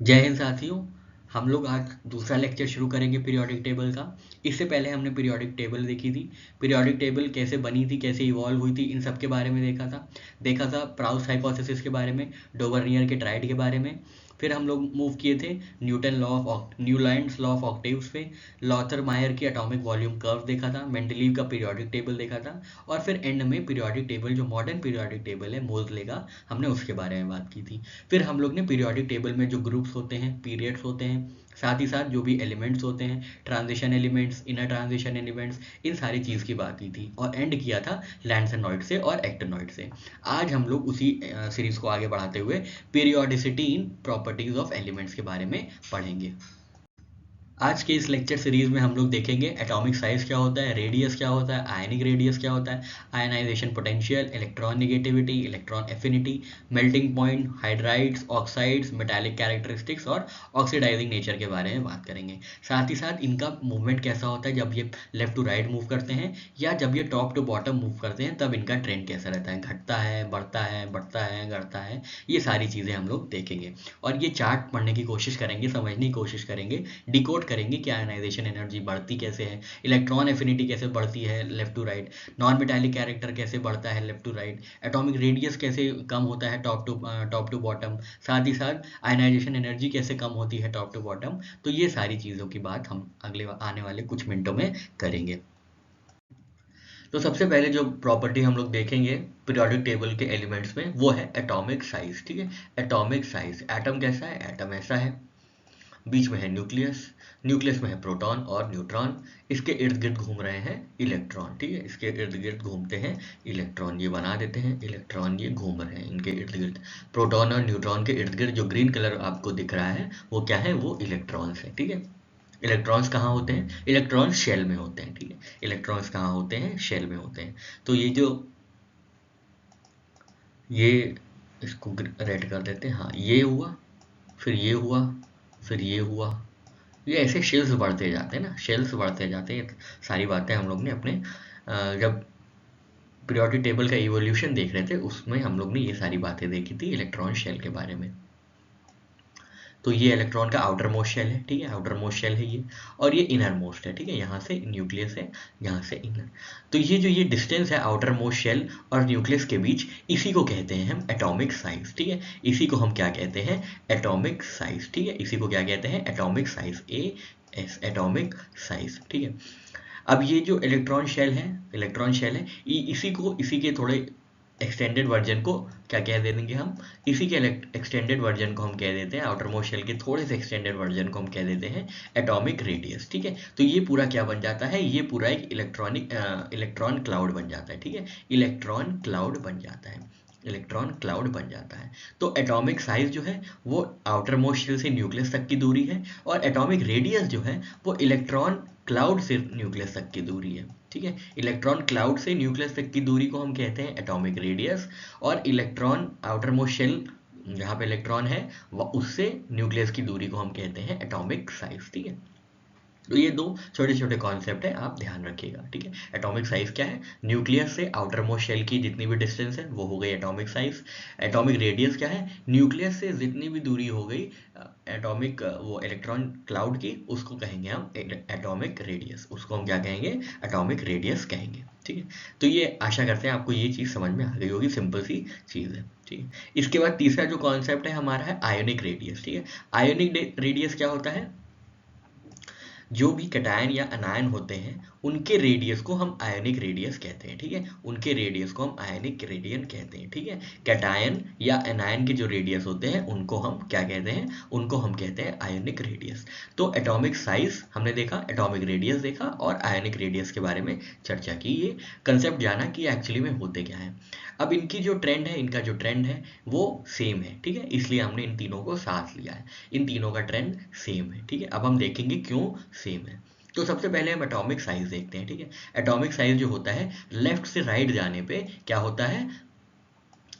जय हिंद साथियों। हम लोग आज दूसरा लेक्चर शुरू करेंगे पीरियोडिक टेबल का। इससे पहले हमने पीरियोडिक टेबल देखी थी। पीरियोडिक टेबल कैसे बनी थी, कैसे इवॉल्व हुई थी, इन सब के बारे में देखा था प्राउस हाइपोथेसिस के बारे में, डोवर्नियर के ट्राइड के बारे में। फिर हम लोग मूव किए थे न्यूलैंड्स लॉ ऑफ ऑक्टेव्स पे, लॉथर मायर की एटॉमिक वॉल्यूम कर्व देखा था, मेंडलीव का पीरियोडिक टेबल देखा था, और फिर एंड में पीरियोडिक टेबल जो मॉडर्न पीरियोडिक टेबल है मोज़ले का, हमने उसके बारे में बात की थी। फिर हम लोग ने पीरियोडिक टेबल में जो ग्रुप्स होते हैं, पीरियड्स होते हैं, साथ ही साथ जो भी एलिमेंट्स होते हैं, transition elements, inner transition elements, इन सारी चीज़ की बात की थी और एंड किया था लैंसनॉइड से और एक्टिनॉइड से। आज हम लोग उसी सीरीज को आगे बढ़ाते हुए periodicity in properties of elements के बारे में पढ़ेंगे। आज के इस लेक्चर सीरीज में हम लोग देखेंगे एटॉमिक साइज क्या होता है, रेडियस क्या होता है, आयनिक रेडियस क्या होता है, ionization potential, electron negativity, electron affinity, melting point, hydrides, oxides, metallic characteristics और ऑक्सीडाइजिंग नेचर के बारे में बात करेंगे। साथ ही साथ इनका मूवमेंट कैसा होता है, जब ये लेफ्ट टू राइट मूव करते हैं या जब ये टॉप टू बॉटम मूव करते हैं तब इनका ट्रेंड कैसा रहता है, घटता है, बढ़ता है, बढ़ता है, घटता है, ये सारी चीज़ें हम लोग देखेंगे। और ये चार्ट पढ़ने की कोशिश करेंगे, समझने की कोशिश करेंगे, डिकोड करेंगे कि आयनाइजेशन एनर्जी बढ़ती कैसे है, इलेक्ट्रॉन एफिनिटी कैसे बढ़ती है left to right, non metallic character कैसे बढ़ता है left to right, atomic radius कैसे कम होता है टॉप टू बॉटम, साथ ही साथ आयनाइजेशन एनर्जी कैसे कम होती है टॉप टू बॉटम। तो ये सारी चीज़ों की बात हम अगले आने वाले कुछ मिनटों में करेंगे। तो सबसे पहले जो प्रॉपर्टी हम लोग देखेंगे पीरियोडिक टेबल के एलिमेंट्स में वो है एटॉमिक साइज। ठीक है, एटॉमिक साइज, एटम कैसा है, एटम ऐसा है, बीच में है न्यूक्लियस, न्यूक्लियस में है प्रोटॉन और न्यूट्रॉन, इसके इर्द गिर्द घूम रहे हैं इलेक्ट्रॉन। ठीक है, इसके इर्द गिर्द घूमते हैं इलेक्ट्रॉन, ये बना देते हैं इलेक्ट्रॉन, ये घूम रहे हैं इनके इर्द गिर्द। प्रोटॉन और न्यूट्रॉन के इर्द गिर्द जो ग्रीन कलर आपको दिख रहा है वो क्या है, वो इलेक्ट्रॉन्स है। ठीक है, इलेक्ट्रॉन्स कहाँ होते हैं, इलेक्ट्रॉन्स शेल में होते हैं। ठीक है, इलेक्ट्रॉन्स कहाँ होते हैं, शेल में होते हैं। तो ये इसको रेड कर देते हैं, हाँ ये हुआ, फिर ये हुआ, फिर ये हुआ, ये ऐसे शेल्स बढ़ते जाते हैं ना, शेल्स बढ़ते जाते हैं। सारी बातें हम लोग ने अपने जब पीरियोडिक टेबल का इवोल्यूशन देख रहे थे उसमें हम लोग ने ये सारी बातें देखी थी इलेक्ट्रॉन शेल के बारे में। तो ये इलेक्ट्रॉन का आउटर मोस्ट शेल है। ठीक है, आउटर मोस्ट शेल है ये, और ये इनर मोस्ट है। ठीक है, यहाँ से न्यूक्लियस है, यहाँ से इनर। तो ये डिस्टेंस है आउटर मोस्ट शेल और न्यूक्लियस के बीच, इसी को कहते हैं हम एटॉमिक साइज। ठीक है, इसी को हम क्या कहते हैं, एटॉमिक साइज। ठीक है, इसी को क्या कहते हैं, atomic size, A S, atomic size. ठीक है, अब ये जो इलेक्ट्रॉन शेल है, इसी के थोड़े एक्सटेंडेड वर्जन को क्या कह दे देंगे हम, इसी के एक्सटेंडेड वर्जन को हम कह देते हैं, आउटर मोस्ट शेल के थोड़े से एक्सटेंडेड वर्जन को हम कह देते हैं एटॉमिक रेडियस। ठीक है, तो ये पूरा क्या बन जाता है, ये पूरा एक इलेक्ट्रॉन क्लाउड बन जाता है। ठीक है, इलेक्ट्रॉन क्लाउड बन जाता है, इलेक्ट्रॉन क्लाउड बन जाता है। तो एटॉमिक साइज जो है वो आउटर मोस्ट शेल से न्यूक्लियस तक की दूरी है, और एटॉमिक रेडियस जो है वो इलेक्ट्रॉन क्लाउड से न्यूक्लियस तक की दूरी है। ठीक है, इलेक्ट्रॉन क्लाउड से न्यूक्लियस तक की दूरी को हम कहते हैं एटॉमिक रेडियस, और इलेक्ट्रॉन आउटर मोस्ट शेल जहाँ पे इलेक्ट्रॉन है वह उससे न्यूक्लियस की दूरी को हम कहते हैं एटॉमिक साइज। ठीक है, तो ये दो छोटे छोटे कॉन्सेप्ट है, आप ध्यान रखिएगा। ठीक है, एटॉमिक साइज क्या है, न्यूक्लियस से आउटर मोस्ट शेल की जितनी भी डिस्टेंस है वो हो गई एटॉमिक साइज। एटॉमिक रेडियस क्या है, न्यूक्लियस से जितनी भी दूरी हो गई एटॉमिक वो इलेक्ट्रॉन क्लाउड की, उसको कहेंगे हम एटॉमिक रेडियस, उसको हम क्या कहेंगे, एटॉमिक रेडियस कहेंगे। ठीक है, तो ये आशा करते हैं आपको ये चीज़ समझ में आ गई होगी, सिंपल सी चीज़ है। ठीक है, इसके बाद तीसरा जो कॉन्सेप्ट है हमारा है आयोनिक रेडियस। ठीक है, आयोनिक रेडियस क्या होता है, जो भी कैटायन या अनायन होते हैं उनके रेडियस को हम आयोनिक रेडियस कहते हैं। ठीक है, उनके रेडियस को हम आयोनिक रेडियन कहते हैं। ठीक है, कैटायन या अनायन के जो रेडियस होते हैं उनको हम क्या कहते हैं, उनको हम कहते हैं आयोनिक रेडियस। तो एटॉमिक साइज हमने देखा, एटॉमिक रेडियस देखा और आयोनिक रेडियस के बारे में चर्चा की, ये कंसेप्ट जाना कि एक्चुअली में होते क्या है। अब इनकी जो ट्रेंड है, इनका जो ट्रेंड है वो सेम है। ठीक है, इसलिए हमने इन तीनों को साथ लिया है, इन तीनों का ट्रेंड सेम है। ठीक है, अब हम देखेंगे क्यों सेम है। तो सबसे पहले हम एटॉमिक साइज देखते हैं। ठीक है, एटॉमिक साइज जो होता है लेफ्ट से राइट जाने पे क्या होता है,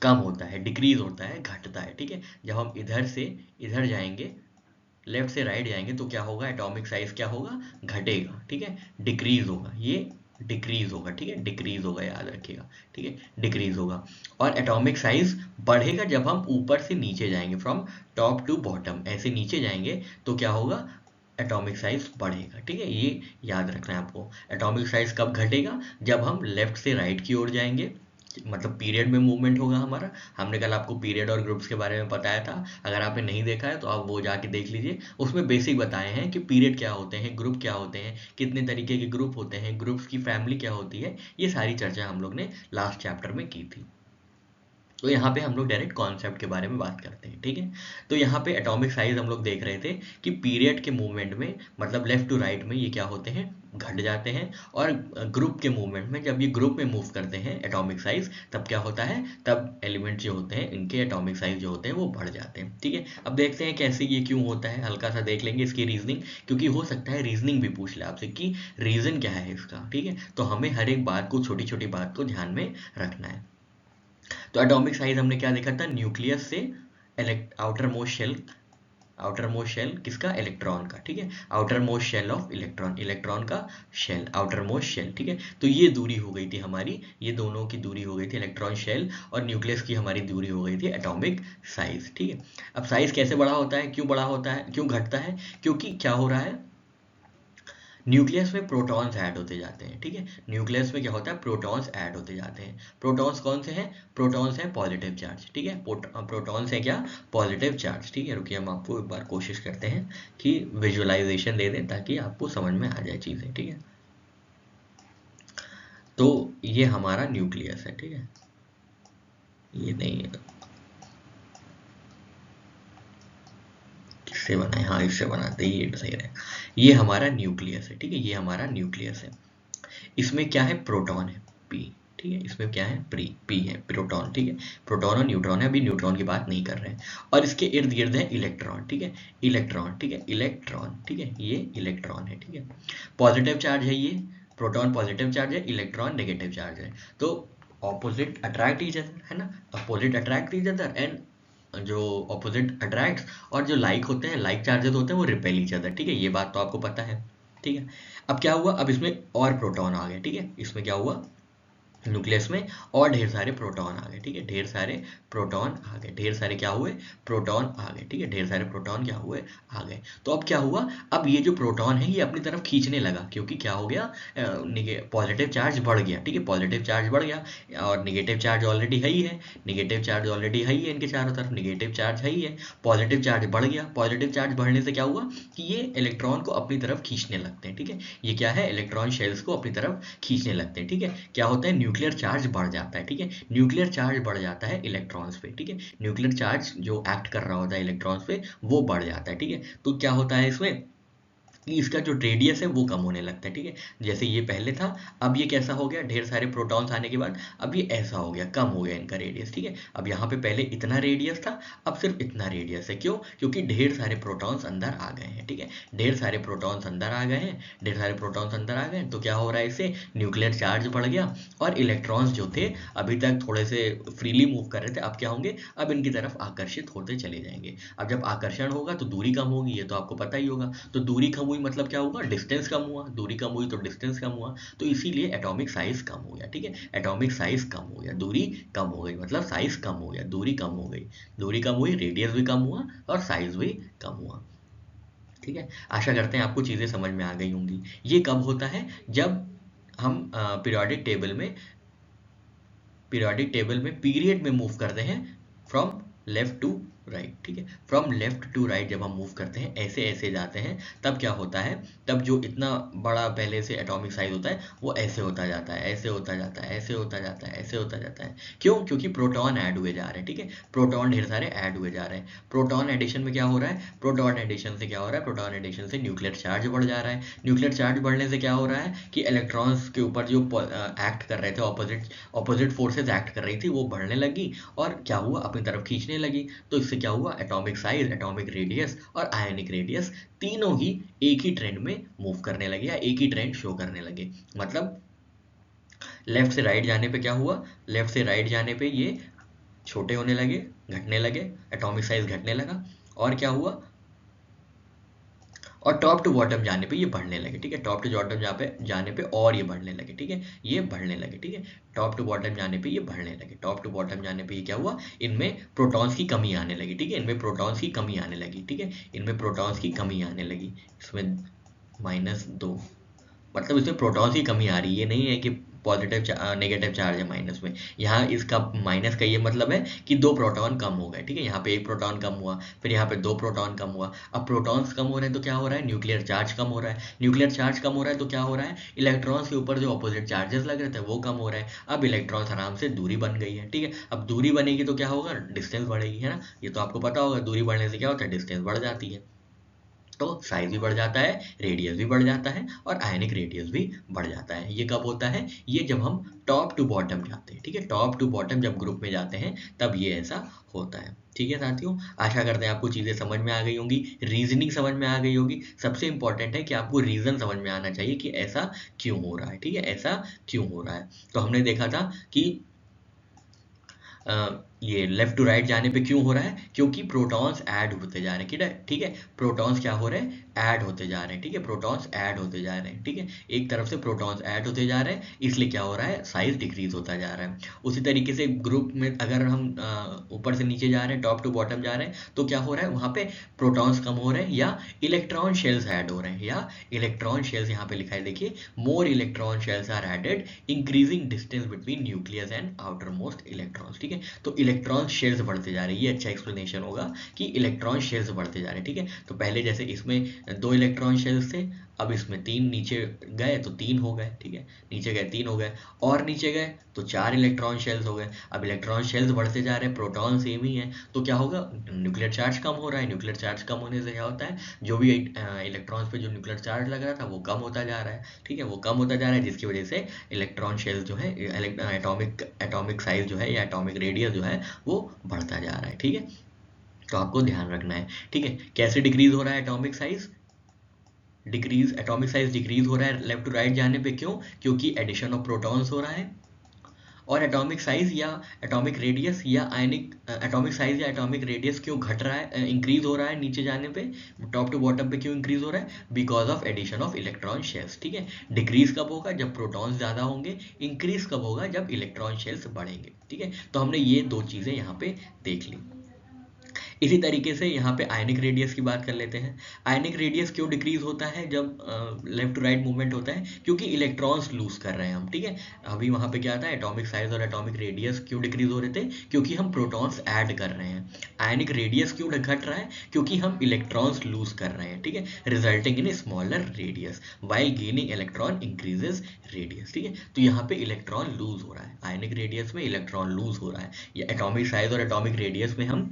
कम होता है, डिक्रीज होता है, घटता है। ठीक है, जब हम इधर से इधर जाएंगे, लेफ्ट से राइट जाएंगे तो क्या होगा, एटॉमिक साइज क्या होगा, घटेगा। ठीक है, डिक्रीज होगा, ये डिक्रीज होगा, ठीक है, डिक्रीज होगा, याद रखिएगा, ठीक है, डिक्रीज होगा। और एटॉमिक साइज बढ़ेगा जब हम ऊपर से नीचे जाएंगे, फ्रॉम टॉप टू बॉटम, ऐसे नीचे जाएंगे तो क्या होगा, एटॉमिक साइज बढ़ेगा, ठीक है, ये याद रखना है आपको। एटॉमिक साइज कब घटेगा, जब हम लेफ्ट से राइट की ओर जाएंगे, मतलब पीरियड में मूवमेंट होगा हमारा। हमने कल आपको पीरियड और ग्रुप्स के बारे में बताया था, अगर आपने नहीं देखा है तो आप वो जाके देख लीजिए, उसमें बेसिक बताए हैं कि पीरियड क्या होते हैं, ग्रुप क्या होते हैं, कितने तरीके के ग्रुप होते हैं, ग्रुप्स की फैमिली क्या होती है, ये सारी चर्चा हम लोग ने लास्ट चैप्टर में की थी। तो यहाँ पे हम लोग डायरेक्ट कॉन्सेप्ट के बारे में बात करते हैं, ठीक है। तो यहाँ पे एटॉमिक साइज हम लोग देख रहे थे कि पीरियड के मूवमेंट में, मतलब लेफ्ट टू राइट में ये क्या होते हैं, घट जाते हैं। और ग्रुप के मूवमेंट में, जब ये ग्रुप में मूव करते हैं एटॉमिक साइज, तब क्या होता है, तब एलिमेंट जो होते हैं इनके एटॉमिक साइज जो होते हैं वो बढ़ जाते हैं, ठीक है। अब देखते हैं कैसे ये क्यों होता है, हल्का सा देख लेंगे इसकी रीजनिंग, क्योंकि हो सकता है रीजनिंग भी पूछ ले आपसे कि रीजन क्या है इसका, ठीक है। तो हमें हर एक बात को, छोटी छोटी बात को ध्यान में रखना है। तो एटॉमिक साइज हमने क्या देखा था, न्यूक्लियस से outer most shell, outer most shell किसका, इलेक्ट्रॉन का, ठीक है, outer most shell of electron, electron का शेल, आउटर मोस्ट शेल, ठीक है। तो ये दूरी हो गई थी हमारी, ये दोनों की दूरी हो गई थी, इलेक्ट्रॉन शेल और न्यूक्लियस की हमारी दूरी हो गई थी एटॉमिक साइज, ठीक है। अब साइज कैसे बड़ा होता है, क्यों बड़ा होता है, क्यों घटता है, क्योंकि क्या हो रहा है, न्यूक्लियस में प्रोटॉन्स ऐड होते जाते हैं, ठीक है। न्यूक्लियस में क्या होता है, प्रोटॉन्स ऐड होते जाते हैं। प्रोटॉन्स कौन से हैं, प्रोटॉन्स हैं पॉजिटिव चार्ज, ठीक है, प्रोटॉन्स है क्या, पॉजिटिव चार्ज, ठीक है। रुकिए हम आपको एक बार कोशिश करते हैं कि विजुअलाइजेशन दे दें ताकि आपको समझ में आ जाए चीज़ें, ठीक है। तो ये हमारा न्यूक्लियस है, ठीक है, ये नहीं है, किससे बना है, हाँ इससे बनाते ही ये सही रहेगा। ये हमारा न्यूक्लियस है, ठीक है, ये हमारा न्यूक्लियस है। इसमें क्या है, प्रोटॉन है, पी, ठीक है, इसमें क्या है, पी है, प्रोटॉन, ठीक है। प्रोटॉन और न्यूट्रॉन है, अभी न्यूट्रॉन की बात नहीं कर रहे हैं। और इसके इर्द गिर्द है इलेक्ट्रॉन, ठीक है, इलेक्ट्रॉन, ठीक है, इलेक्ट्रॉन, ठीक है, ये इलेक्ट्रॉन है, ठीक है। पॉजिटिव चार्ज है ये, प्रोटॉन पॉजिटिव चार्ज है, इलेक्ट्रॉन नेगेटिव चार्ज है। तो ऑपोजिट अट्रैक्ट ईच अदर, है ना, opposite attract each other, and जो ऑपोजिट अट्रैक्ट्स और जो लाइक होते हैं, लाइक चार्जेस होते हैं, वो रिपेल ईच अदर, ठीक है, ये बात तो आपको पता है, ठीक है। अब क्या हुआ, अब इसमें और प्रोटॉन आ गए, ठीक है, इसमें क्या हुआ, न्यूक्लियस में और ढेर सारे प्रोटॉन आ गए, ठीक है, ढेर सारे प्रोटॉन आ गए, ढेर सारे क्या हुए, प्रोटॉन आ गए, ठीक है, ढेर सारे प्रोटॉन क्या हुए, आ गए। तो अब क्या हुआ, अब ये जो प्रोटॉन है ये अपनी तरफ खींचने लगा, क्योंकि क्या हो गया, पॉजिटिव चार्ज बढ़ गया, ठीक है, पॉजिटिव चार्ज बढ़ गया, और निगेटिव चार्ज ऑलरेडी है ही है, निगेटिव चार्ज ऑलरेडी है ही है, इनके चारों तरफ निगेटिव चार्ज है ही है, पॉजिटिव चार्ज बढ़ गया। पॉजिटिव चार्ज बढ़ने से क्या हुआ कि ये इलेक्ट्रॉन को अपनी तरफ खींचने लगते हैं, ठीक है, ये क्या है, इलेक्ट्रॉन शेल्स को अपनी तरफ खींचने लगते हैं, ठीक है। क्या होता है, न्यूक्लियर चार्ज बढ़ जाता है, ठीक है, न्यूक्लियर चार्ज बढ़ जाता है इलेक्ट्रॉन्स पे, ठीक है, न्यूक्लियर चार्ज जो एक्ट कर रहा होता है इलेक्ट्रॉन्स पे वो बढ़ जाता है, ठीक है। तो क्या होता है इसमें कि इसका जो रेडियस है वो कम होने लगता है, ठीक है। जैसे ये पहले था, अब ये कैसा हो गया, ढेर सारे प्रोटॉन्स आने के बाद अब ये ऐसा हो गया, कम हो गया इनका रेडियस, ठीक है। अब यहाँ पे पहले इतना रेडियस था, अब सिर्फ इतना रेडियस है, क्यों, क्योंकि ढेर सारे प्रोटॉन्स अंदर आ गए हैं, ठीक है, ढेर सारे प्रोटॉन्स अंदर आ गए हैं, ढेर सारे प्रोटॉन्स अंदर आ गए, तो क्या हो रहा है, इससे न्यूक्लियर चार्ज बढ़ गया, और इलेक्ट्रॉन्स जो थे अभी तक थोड़े से फ्रीली मूव कर रहे थे, अब क्या होंगे, अब इनकी तरफ आकर्षित होते चले जाएंगे। अब जब आकर्षण होगा तो दूरी कम होगी, ये तो आपको पता ही होगा। तो दूरी कम हुई मतलब क्या हुआ, डिस्टेंस कम हुआ, दूरी कम हुई तो डिस्टेंस कम हुआ, तो इसीलिए एटॉमिक साइज कम हो गया, ठीक है, एटॉमिक साइज कम हो गया, दूरी कम हो गई, मतलब साइज कम हो गया, दूरी कम हो गई, दूरी कम हुई, रेडियस भी कम हुआ और साइज भी कम हुआ, ठीक है। आशा करते हैं आपको चीज़ें समझ में आ गई होंगी। ये कब होता है, जब हम पीरियोडिक टेबल में पीरियड में मूव करते हैं फ्रॉम लेफ्ट टू राइट, ठीक है, फ्रॉम लेफ्ट टू राइट जब हम मूव करते हैं, ऐसे ऐसे जाते हैं, तब क्या होता है, तब जो इतना बड़ा पहले से एटॉमिक साइज होता है वो ऐसे होता जाता है, ऐसे होता जाता है, ऐसे होता जाता है, ऐसे होता जाता है, क्यों, क्योंकि प्रोटॉन ऐड हुए जा रहे हैं, ठीक है, प्रोटॉन ढेर सारे ऐड हुए जा रहे हैं। प्रोटॉन एडिशन में क्या हो रहा है, प्रोटॉन एडिशन से क्या हो रहा है, प्रोटॉन एडिशन से न्यूक्लियर चार्ज बढ़ जा रहा है, न्यूक्लियर चार्ज बढ़ने से क्या हो रहा है कि इलेक्ट्रॉन्स के ऊपर जो एक्ट कर रहे थे, ऑपोजिट फोर्सेस एक्ट कर रही थी, वो बढ़ने लगी, और क्या हुआ, अपनी तरफ खींचने लगी। तो इससे क्या हुआ, एटॉमिक साइज, एटॉमिक रेडियस और आयनिक रेडियस तीनों ही एक ही ट्रेंड में मूव करने लगे, या एक ही ट्रेंड शो करने लगे। मतलब लेफ्ट से राइट जाने पे क्या हुआ, लेफ्ट से राइट जाने पे ये छोटे होने लगे, घटने लगे, एटॉमिक साइज घटने लगा, और क्या हुआ, और टॉप टू बॉटम जाने पे ये बढ़ने लगे, ठीक है, टॉप टू बॉटम जाने पे और ये बढ़ने लगे, ठीक है, ये बढ़ने लगे, ठीक है, टॉप टू बॉटम जाने पे ये बढ़ने लगे, टॉप टू बॉटम जाने पे ये क्या हुआ, इनमें प्रोटॉन्स की कमी आने लगी, ठीक है, इनमें प्रोटॉन्स की कमी आने लगी, ठीक है, इनमें प्रोटॉन्स की कमी आने लगी, इसमें -2, मतलब इसमें प्रोटॉन्स की कमी आ रही है, ये नहीं है कि पॉजिटिव नेगेटिव चार्ज है माइनस में, यहाँ इसका माइनस का ये मतलब है कि 2 प्रोटॉन कम हो गए, ठीक है, यहाँ पे 1 प्रोटॉन कम हुआ, फिर यहाँ पे 2 प्रोटॉन कम हुआ। अब प्रोटॉन्स कम हो रहे हैं तो क्या हो रहा है, न्यूक्लियर चार्ज कम हो रहा है, न्यूक्लियर चार्ज कम हो रहा है तो क्या हो रहा है, इलेक्ट्रॉन्स के ऊपर जो अपोजिट चार्जेस लग रहे थे वो कम हो रहे हैं, अब इलेक्ट्रॉन्स आराम से दूरी बन गई है, ठीक है, अब दूरी बनेगी तो क्या होगा, डिस्टेंस बढ़ेगी, है ना, ये तो आपको पता होगा, दूरी बढ़ने से क्या होता है, डिस्टेंस बढ़ जाती है, तो साइज भी बढ़ जाता है, रेडियस भी बढ़ जाता है और आयनिक रेडियस भी बढ़ जाता है। ये कब होता है, ये जब हम टॉप टू बॉटम जाते हैं, ठीक है, टॉप टू बॉटम जब ग्रुप में जाते हैं तब ये ऐसा होता है, ठीक है साथियों। आशा करते हैं आपको चीज़ें समझ में आ गई होंगी, रीजनिंग समझ में आ गई होगी, सबसे इंपॉर्टेंट है कि आपको रीज़न समझ में आना चाहिए कि ऐसा क्यों हो रहा है, ठीक है, ऐसा क्यों हो रहा है। तो हमने देखा था कि ये लेफ्ट टू राइट जाने पे क्यों हो रहा है, क्योंकि प्रोटॉन्स ऐड होते जा रहे हैं, ठीक है, प्रोटॉन्स क्या हो रहे हैं, ऐड होते जा रहे हैं, ठीक है, प्रोटॉन्स ऐड होते जा रहे हैं, ठीक है, एक तरफ से प्रोटॉन्स ऐड होते जा रहे हैं, इसलिए क्या हो रहा है, साइज डिक्रीज होता जा रहा है। उसी तरीके से ग्रुप में अगर हम ऊपर से नीचे जा रहे हैं, टॉप टू बॉटम जा रहे हैं, तो क्या हो रहा है, वहाँ पे प्रोटॉन्स कम हो रहे हैं या इलेक्ट्रॉन शेल्स ऐड हो रहे हैं, या इलेक्ट्रॉन शेल्स यहाँ पे लिखा है, देखिए, more electron shells are added increasing distance between nucleus and outer most electrons, ठीक है, तो इलेक्ट्रॉन शेल्स बढ़ते जा रहे हैं, ये अच्छा एक्सप्लेनेशन होगा कि इलेक्ट्रॉन शेल्स बढ़ते जा रहे हैं, ठीक है, तो पहले जैसे इसमें 2 इलेक्ट्रॉन शेल्स थे, अब इसमें 3 नीचे गए तो 3 हो गए, ठीक है, नीचे गए 3 हो गए, और नीचे गए तो 4 इलेक्ट्रॉन शेल्स हो गए। अब इलेक्ट्रॉन शेल्स बढ़ते जा रहे हैं, प्रोटॉन सेम ही है, तो क्या होगा, न्यूक्लियर चार्ज कम हो रहा है, न्यूक्लियर चार्ज कम होने से क्या होता है, जो भी इलेक्ट्रॉन्स पे जो न्यूक्लियर चार्ज लग रहा था वो कम होता जा रहा है, ठीक है, वो कम होता जा रहा है, जिसकी वजह से इलेक्ट्रॉन शेल्स जो है, एटॉमिक साइज जो है या एटॉमिक रेडियस जो है वो बढ़ता जा रहा है, ठीक है, तो आपको ध्यान रखना है, ठीक है। कैसे डिक्रीज हो रहा है atomic size, atomic size decrease हो रहा है लेफ्ट टू राइट जाने पे, क्यों, क्योंकि एडिशन ऑफ प्रोटॉन्स हो रहा है, और एटॉमिक साइज या एटॉमिक रेडियस या आयनिक एटॉमिक साइज या एटॉमिक रेडियस क्यों घट रहा है, इंक्रीज हो रहा है नीचे जाने पे, टॉप टू बॉटम पे क्यों इंक्रीज हो रहा है, because of addition of electron shells, ठीक है, डिक्रीज कब होगा, जब प्रोटॉन्स ज्यादा होंगे, इंक्रीज कब होगा, जब इलेक्ट्रॉन शेल्स बढ़ेंगे, ठीक है, तो हमने ये 2 चीजें यहाँ पे देख ली। इसी तरीके से यहाँ पे आयनिक रेडियस की बात कर लेते हैं। आयनिक रेडियस क्यों डिक्रीज होता है जब लेफ्ट टू राइट मूवमेंट होता है, क्योंकि इलेक्ट्रॉन्स लूज कर रहे हैं हम, ठीक है, अभी वहाँ पे क्या था, एटॉमिक साइज और एटॉमिक रेडियस क्यों डिक्रीज हो रहे थे, क्योंकि हम प्रोटॉन्स ऐड कर रहे हैं। आयनिक रेडियस क्यों घट रहा है, क्योंकि हम इलेक्ट्रॉन्स लूज कर रहे हैं, ठीक है, resulting in smaller radius while gaining electron increases radius, ठीक है, तो यहाँ पे इलेक्ट्रॉन लूज हो रहा है, आयनिक रेडियस में इलेक्ट्रॉन लूज हो रहा है, या एटॉमिक साइज और एटॉमिक रेडियस में हम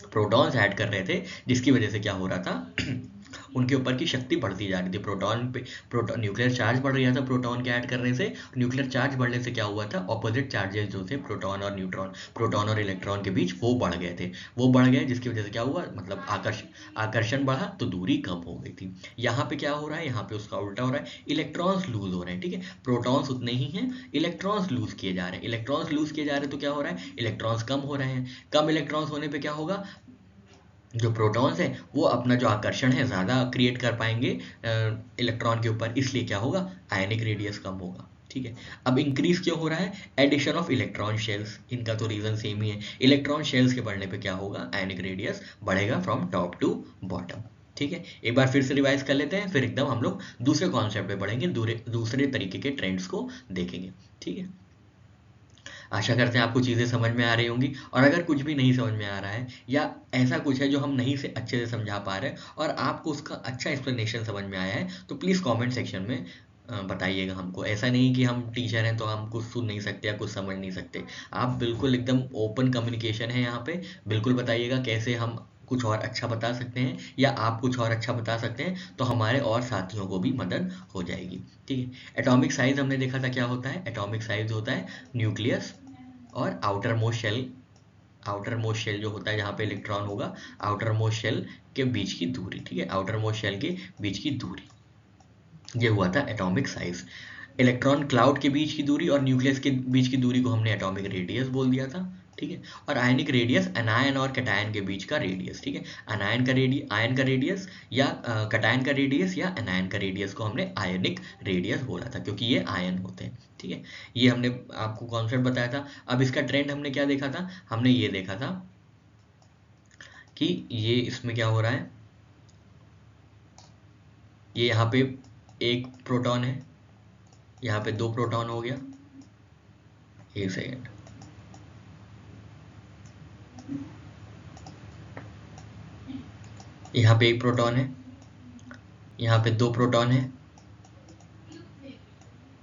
प्रोटॉन्स ऐड कर रहे थे, जिसकी वजह से क्या हो रहा था उनके ऊपर की शक्ति बढ़ती जा रही थी, प्रोटॉन न्यूक्लियर चार्ज बढ़ रहा था प्रोटॉन के ऐड करने से, न्यूक्लियर चार्ज बढ़ने से क्या हुआ था, ऑपोजिट चार्जेस जो थे प्रोटॉन और न्यूट्रॉन, प्रोटॉन और इलेक्ट्रॉन के बीच वो बढ़ गए थे, वो बढ़ गए, जिसकी वजह से क्या हुआ, मतलब आकर्षण बढ़ा तो दूरी कम हो गई थी। यहाँ पे क्या हो रहा है, यहाँ पे उसका उल्टा हो रहा है, इलेक्ट्रॉन्स लूज हो रहे हैं, ठीक है, प्रोटॉन्स उतने ही हैं, इलेक्ट्रॉन्स लूज किए जा रहे हैं, इलेक्ट्रॉन्स लूज किए जा रहे हैं तो क्या हो रहा है, इलेक्ट्रॉन्स कम हो रहे हैं, कम इलेक्ट्रॉन्स होने पे क्या होगा, जो प्रोटॉन्स है वो अपना जो आकर्षण है ज़्यादा क्रिएट कर पाएंगे इलेक्ट्रॉन के ऊपर, इसलिए क्या होगा, आयनिक रेडियस कम होगा, ठीक है। अब इंक्रीज क्यों हो रहा है, एडिशन ऑफ इलेक्ट्रॉन शेल्स, इनका तो रीजन सेम ही है, इलेक्ट्रॉन शेल्स के बढ़ने पे क्या होगा, आयनिक रेडियस बढ़ेगा फ्रॉम टॉप टू बॉटम, ठीक है। एक बार फिर से रिवाइज कर लेते हैं, फिर एकदम हम लोग दूसरे कॉन्सेप्ट पे बढ़ेंगे, दूसरे तरीके के ट्रेंड्स को देखेंगे, ठीक है। आशा करते हैं आपको चीज़ें समझ में आ रही होंगी, और अगर कुछ भी नहीं समझ में आ रहा है या ऐसा कुछ है जो हम नहीं से अच्छे से समझा पा रहे हैं और आपको उसका अच्छा एक्सप्लेनेशन समझ में आया है, तो प्लीज़ कमेंट सेक्शन में बताइएगा हमको। ऐसा नहीं कि हम टीचर हैं तो हम कुछ सुन नहीं सकते या कुछ समझ नहीं सकते, आप बिल्कुल एकदम ओपन कम्युनिकेशन है यहाँ पे, बिल्कुल बताइएगा कैसे हम कुछ और अच्छा बता सकते हैं या आप कुछ और अच्छा बता सकते हैं, तो हमारे और साथियों को भी मदद हो जाएगी, ठीक है। एटॉमिक साइज हमने देखा था क्या होता है, एटॉमिक साइज होता है न्यूक्लियस और आउटर मोस्ट शेल जो होता है जहाँ पे इलेक्ट्रॉन होगा, आउटर मोस्ट शेल के बीच की दूरी, ठीक है, आउटर मोस्ट शेल के बीच की दूरी, ये हुआ था एटॉमिक साइज। इलेक्ट्रॉन क्लाउड के बीच की दूरी और न्यूक्लियस के बीच की दूरी को हमने एटॉमिक रेडियस बोल दिया था, ठीक है। और आयनिक रेडियस एनायन और कैटायन के बीच का रेडियस, ठीक है। आयन का रेडियस या कैटायन का रेडियस या एनायन का रेडियस को हमने आयनिक रेडियस बोला था, क्योंकि ये आयन होते हैं, ठीक है। ये हमने आपको कॉन्सेप्ट बताया था। अब इसका ट्रेंड हमने क्या देखा था, हमने ये देखा था कि ये इसमें क्या हो रहा है, ये यहाँ पे एक प्रोटॉन है, यहाँ पे 2 प्रोटॉन हो गया। एक सेकेंड, यहाँ पे 1 प्रोटॉन है, यहाँ पे 2 प्रोटॉन है,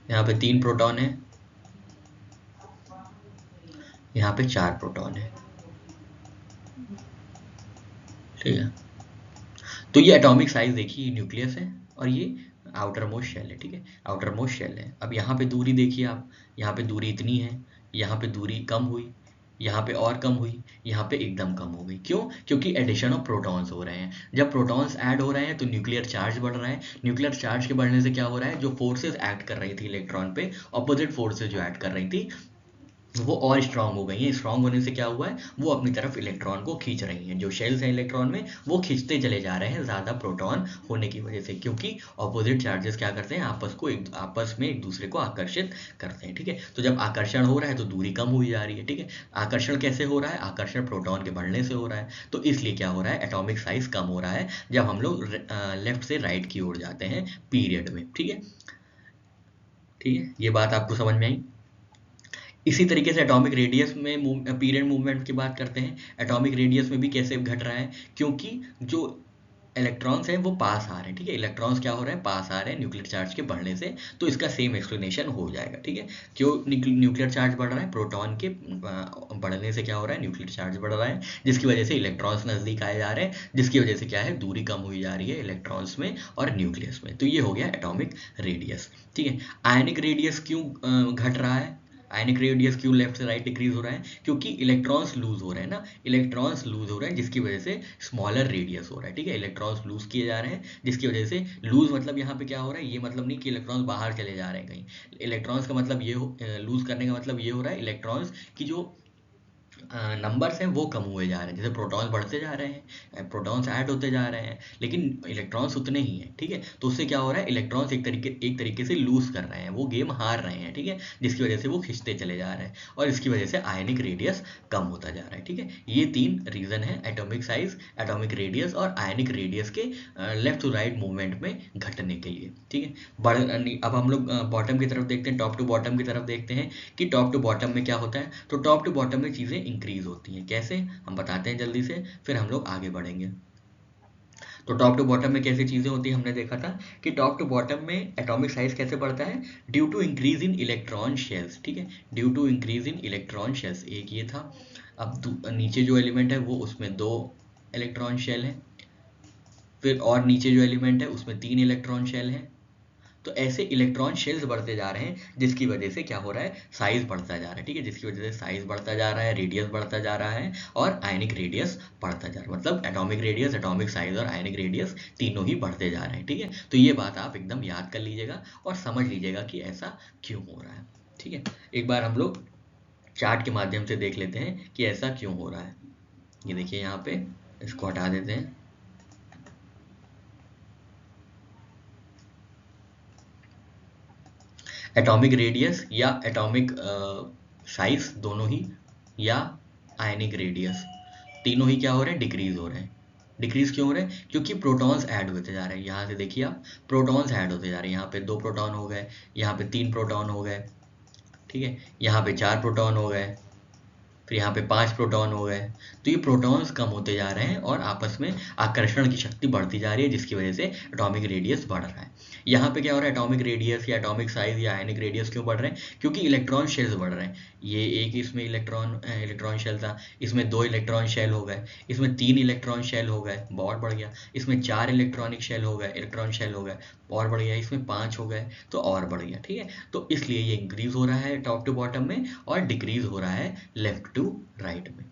यहाँ पे 3 प्रोटॉन है, यहाँ पे 4 प्रोटॉन है, ठीक है। तो ये एटॉमिक साइज देखिए, न्यूक्लियस है और ये आउटर मोस्ट शेल है, ठीक है। आउटर मोस्ट शेल है। अब यहाँ पे दूरी देखिए आप, यहाँ पे दूरी इतनी है, यहाँ पे दूरी कम हुई, यहाँ पे और कम हुई, यहाँ पे एकदम कम हो गई। क्यों? क्योंकि एडिशन ऑफ प्रोटॉन्स हो रहे हैं। जब प्रोटॉन्स ऐड हो रहे हैं तो न्यूक्लियर चार्ज बढ़ रहा है। न्यूक्लियर चार्ज के बढ़ने से क्या हो रहा है, जो फोर्सेज एक्ट कर रही थी इलेक्ट्रॉन पे, ऑपोजिट फोर्सेज जो एक्ट कर रही थी, वो और स्ट्रांग हो गई हैं। स्ट्रांग होने से क्या हुआ है, वो अपनी तरफ इलेक्ट्रॉन को खींच रही हैं। जो शेल्स हैं इलेक्ट्रॉन में, वो खींचते चले जा रहे हैं ज़्यादा प्रोटॉन होने की वजह से, क्योंकि ऑपोजिट चार्जेस क्या करते हैं, आपस में एक दूसरे को आकर्षित करते हैं, ठीक है। तो जब आकर्षण हो रहा है तो दूरी कम हुई जा रही है, ठीक है। आकर्षण कैसे हो रहा है, आकर्षण प्रोटॉन के बढ़ने से हो रहा है। तो इसलिए क्या हो रहा है, एटॉमिक साइज कम हो रहा है जब हम लोग लेफ्ट से राइट की ओर जाते हैं पीरियड में, ठीक है। ठीक है, ये बात आपको समझ में आई। इसी तरीके से एटॉमिक रेडियस में पीरियड मूवमेंट की बात करते हैं। एटॉमिक रेडियस में भी कैसे घट रहा है, क्योंकि जो इलेक्ट्रॉन्स हैं वो पास आ रहे हैं, ठीक है। इलेक्ट्रॉन्स क्या हो रहे हैं, पास आ रहे हैं न्यूक्लियर चार्ज के बढ़ने से। तो इसका सेम एक्सप्लेनेशन हो जाएगा, ठीक है। क्यों न्यूक्लियर चार्ज बढ़ रहा है, प्रोटॉन के बढ़ने से क्या हो रहा है, न्यूक्लियर चार्ज बढ़ रहा है, जिसकी वजह से इलेक्ट्रॉन्स नजदीक आए जा रहे हैं, जिसकी वजह से क्या है, दूरी कम हुई जा रही है इलेक्ट्रॉन्स में और न्यूक्लियस में। तो ये हो गया एटॉमिक रेडियस, ठीक है। आयनिक रेडियस क्यों घट रहा है, आयनिक रेडियस क्यों लेफ्ट से राइट डिक्रीज हो रहा है, क्योंकि इलेक्ट्रॉन्स लूज हो रहे हैं ना, इलेक्ट्रॉन्स लूज हो रहे हैं, जिसकी वजह से स्मॉलर रेडियस हो रहा है, ठीक है। इलेक्ट्रॉन्स लूज किए जा रहे हैं, जिसकी वजह से लूज मतलब यहाँ पे क्या हो रहा है, ये मतलब नहीं कि इलेक्ट्रॉन्स बाहर चले जा रहे हैं कहीं। इलेक्ट्रॉन्स का मतलब ये लूज करने का मतलब ये हो रहा है, इलेक्ट्रॉन्स की जो नंबर्स हैं वो कम हुए जा रहे हैं। जैसे प्रोटॉन्स बढ़ते जा रहे हैं, प्रोटॉन्स ऐड होते जा रहे हैं, लेकिन इलेक्ट्रॉन्स उतने ही हैं, ठीक है। तो उससे क्या हो रहा है, इलेक्ट्रॉन्स एक तरीके से लूज कर रहे हैं, वो गेम हार रहे हैं, ठीक है, जिसकी वजह से वो खिंचते चले जा रहे हैं और इसकी वजह से आयनिक रेडियस कम होता जा रहा है, ठीक है। ये 3 रीजन है, एटॉमिक साइज, एटॉमिक रेडियस और आयनिक रेडियस के लेफ्ट टू राइट मूवमेंट में घटने के लिए, ठीक है। अब हम लोग बॉटम की तरफ देखते हैं, टॉप टू बॉटम की तरफ देखते हैं कि टॉप टू बॉटम में क्या होता है। तो टॉप टू बॉटम में चीज़ें इंक्रीज होती हैं, कैसे हम बताते हैं जल्दी से, फिर हम लोग आगे बढ़ेंगे। तो टॉप टू बॉटम में कैसी चीज़ें होती हैं, हमने देखा था कि टॉप टू बॉटम में एटॉमिक साइज कैसे बढ़ता है, due to increase in electron shells, ठीक है, due to increase in electron shells. एक ये था। अब नीचे जो एलिमेंट है वो, उसमें 2 इलेक्ट्रॉन शेल है, फिर और नीचे जो एलिमेंट है उसमें 3 इलेक्ट्रॉन शेल है। तो ऐसे इलेक्ट्रॉन शेल्स बढ़ते जा रहे हैं, जिसकी वजह से क्या हो रहा है, साइज बढ़ता जा रहा है, ठीक है। जिसकी वजह से साइज बढ़ता जा रहा है, रेडियस बढ़ता जा रहा है और आयनिक रेडियस बढ़ता जा रहा है। मतलब एटॉमिक रेडियस, एटॉमिक साइज और आयनिक रेडियस तीनों ही बढ़ते जा रहे हैं, ठीक है। तो ये बात आप एकदम याद कर लीजिएगा और समझ लीजिएगा कि ऐसा क्यों हो रहा है, ठीक है। एक बार हम लोग चार्ट के माध्यम से देख लेते हैं कि ऐसा क्यों हो रहा है। ये देखिए यहाँ पे, इसको हटा देते हैं। एटॉमिक रेडियस या एटॉमिक साइज दोनों ही, या आयनिक रेडियस, तीनों ही क्या हो रहे हैं, डिक्रीज हो रहे हैं। डिक्रीज क्यों हो रहे हैं, क्योंकि प्रोटॉन्स ऐड होते जा रहे हैं। यहाँ से देखिए आप, प्रोटॉन्स ऐड होते जा रहे हैं। यहाँ पे 2 प्रोटॉन हो गए, यहाँ पे 3 प्रोटॉन हो गए, ठीक है, यहाँ पे 4 प्रोटॉन हो गए, फिर यहाँ पे 5 प्रोटॉन हो गए। तो ये प्रोटॉन्स कम होते जा रहे हैं और आपस में आकर्षण की शक्ति बढ़ती जा रही है, जिसकी वजह से एटॉमिक रेडियस बढ़ रहा है। यहाँ पे क्या हो रहा है, एटॉमिक रेडियस या एटॉमिक साइज या आयनिक रेडियस क्यों बढ़ रहे हैं, क्योंकि इलेक्ट्रॉन शेल्स बढ़ रहे हैं। ये एक इसमें इलेक्ट्रॉन शेल था, इसमें 2 इलेक्ट्रॉन शेल हो गए, इसमें 3 इलेक्ट्रॉन शेल हो गए, बहुत बढ़ गया। इसमें 4 इलेक्ट्रॉन शेल हो गए, और बढ़ गया। इसमें 5 हो गए तो और बढ़ गया, ठीक है। तो इसलिए ये इंक्रीज हो रहा है टॉप टू बॉटम में और डिक्रीज हो रहा है लेफ्ट टू राइट में।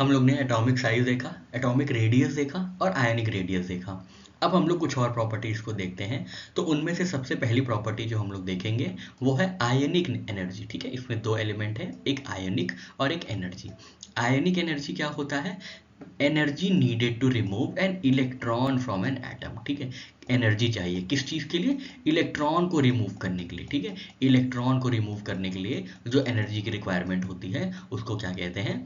हम लोग ने एटॉमिक साइज देखा, एटॉमिक रेडियस देखा और आयनिक रेडियस देखा। अब हम लोग कुछ और प्रॉपर्टीज़ को देखते हैं। तो उनमें से सबसे पहली प्रॉपर्टी जो हम लोग देखेंगे वो है आयनिक एनर्जी। ठीक है, इसमें दो एलिमेंट है, एक आयनिक और एक एनर्जी। आयनिक एनर्जी क्या होता है? Energy needed to remove an electron from an atom. ठीक है, एनर्जी चाहिए किस चीज़ के लिए? इलेक्ट्रॉन को रिमूव करने के लिए। ठीक है, इलेक्ट्रॉन को रिमूव करने के लिए जो एनर्जी की रिक्वायरमेंट होती है उसको क्या कहते हैं?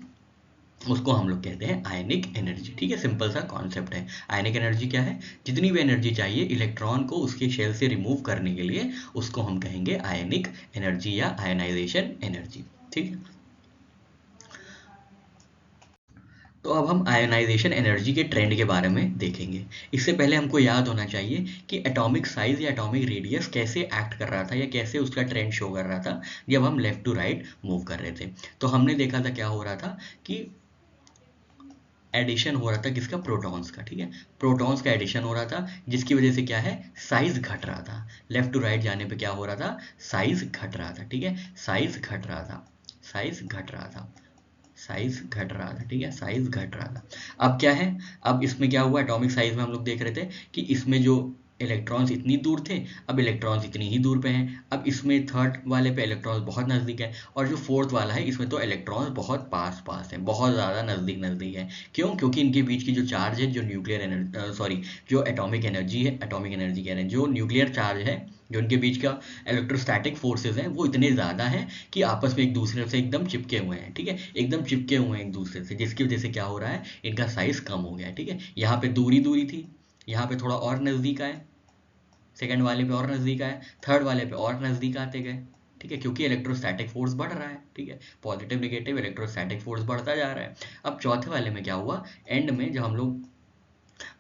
उसको हम लोग कहते हैं आयनिक एनर्जी। ठीक है, सिंपल सा कॉन्सेप्ट है। आयनिक एनर्जी क्या है? जितनी भी एनर्जी चाहिए इलेक्ट्रॉन को उसके शेल से रिमूव करने के लिए, उसको हम कहेंगे आयनिक एनर्जी या आयनाइजेशन एनर्जी। ठीक है, तो अब हम आयनाइजेशन एनर्जी के ट्रेंड के बारे में देखेंगे। इससे पहले हमको याद होना चाहिए कि एटॉमिक साइज या एटॉमिक रेडियस कैसे एक्ट कर रहा था या कैसे उसका ट्रेंड शो कर रहा था जब हम लेफ्ट टू राइट मूव कर रहे थे। तो हमने देखा था क्या हो रहा था कि एडिशन हो रहा था किसका? प्रोटॉन्स का। ठीक है, प्रोटॉन्स का एडिशन हो रहा था जिसकी वजह से क्या है? साइज घट रहा था। लेफ्ट टू राइट जाने पे क्या हो रहा था? साइज घट रहा था। ठीक है, साइज घट रहा था, साइज घट रहा था, साइज घट रहा था। ठीक है, साइज घट रहा था। अब क्या है? अब इसमें क्या हुआ? एटॉमिक साइज में हम लोग देख रहे थे कि इसमें जो इलेक्ट्रॉन्स इतनी दूर थे, अब इलेक्ट्रॉन्स इतनी ही दूर पे हैं। अब इसमें थर्ड वाले पे इलेक्ट्रॉन्स बहुत नज़दीक है, और जो फोर्थ वाला है इसमें तो इलेक्ट्रॉन्स बहुत पास पास हैं, बहुत ज़्यादा नज़दीक नज़दीक है। क्यों? क्योंकि इनके बीच की जो चार्ज है, जो न्यूक्लियर एनर्जी, सॉरी, जो एटॉमिक एनर्जी है, एटॉमिक एनर्जी कह रहे हैं, जो न्यूक्लियर चार्ज है, जो इनके बीच का इलेक्ट्रोस्टैटिक फोर्सेस हैं, वो इतने ज़्यादा हैं कि आपस में एक दूसरे से एकदम चिपके हुए हैं। ठीक है, एकदम चिपके हुए हैं एक दूसरे से, जिसकी वजह से क्या हो रहा है? इनका साइज कम हो गया है। ठीक है, यहाँ पे दूरी दूरी थी, यहाँ पे थोड़ा और नज़दीक आए, सेकंड वाले पे और नज़दीक आए, थर्ड वाले पे और नज़दीक आते गए। ठीक है, क्योंकि इलेक्ट्रोस्टैटिक फोर्स बढ़ रहा है। ठीक है, पॉजिटिव नेगेटिव इलेक्ट्रोस्टैटिक फोर्स बढ़ता जा रहा है। अब चौथे वाले में क्या हुआ? एंड में जब हम लोग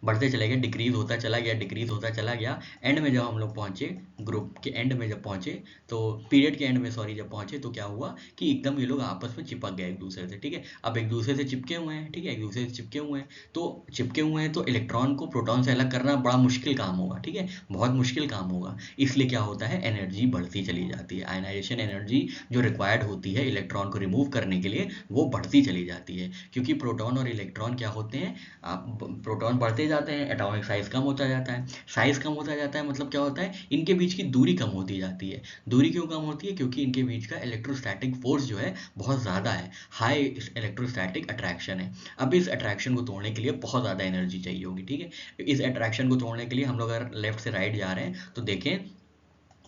बढ़ते चले गए, डिक्रीज होता चला गया, डिक्रीज होता चला गया, एंड में जब हम लोग पहुंचे, ग्रुप के एंड में जब पहुंचे, तो पीरियड के एंड में, सॉरी, जब पहुंचे तो क्या हुआ कि एकदम ये लोग आपस में चिपक गए एक दूसरे से। ठीक है, अब एक दूसरे से चिपके हुए हैं। ठीक है, एक दूसरे से चिपके हुए हैं, तो चिपके हुए हैं तो इलेक्ट्रॉन को प्रोटॉन से अलग करना बड़ा मुश्किल काम होगा। ठीक है, बहुत मुश्किल काम होगा। इसलिए क्या होता है? एनर्जी बढ़ती चली जाती है। आयनाइजेशन एनर्जी जो रिक्वायर्ड होती है इलेक्ट्रॉन को रिमूव करने के लिए, वो बढ़ती चली जाती है, क्योंकि प्रोटॉन और इलेक्ट्रॉन क्या होते हैं? आप प्रोटॉन बढ़ते जाते हैं, एटॉमिक साइज कम होता जाता है। साइज कम होता जाता है मतलब क्या होता है? इनके बीच की दूरी कम होती जाती है। दूरी क्यों कम होती है? क्योंकि इनके बीच का इलेक्ट्रोस्टैटिक फोर्स जो है बहुत ज़्यादा है, हाई इलेक्ट्रोस्टैटिक अट्रैक्शन है। अब इस अट्रैक्शन को तोड़ने के लिए बहुत ज़्यादा एनर्जी चाहिए होगी। ठीक है, इस अट्रैक्शन को तोड़ने के लिए हम लोग अगर लेफ्ट से राइट जा रहे हैं तो देखें,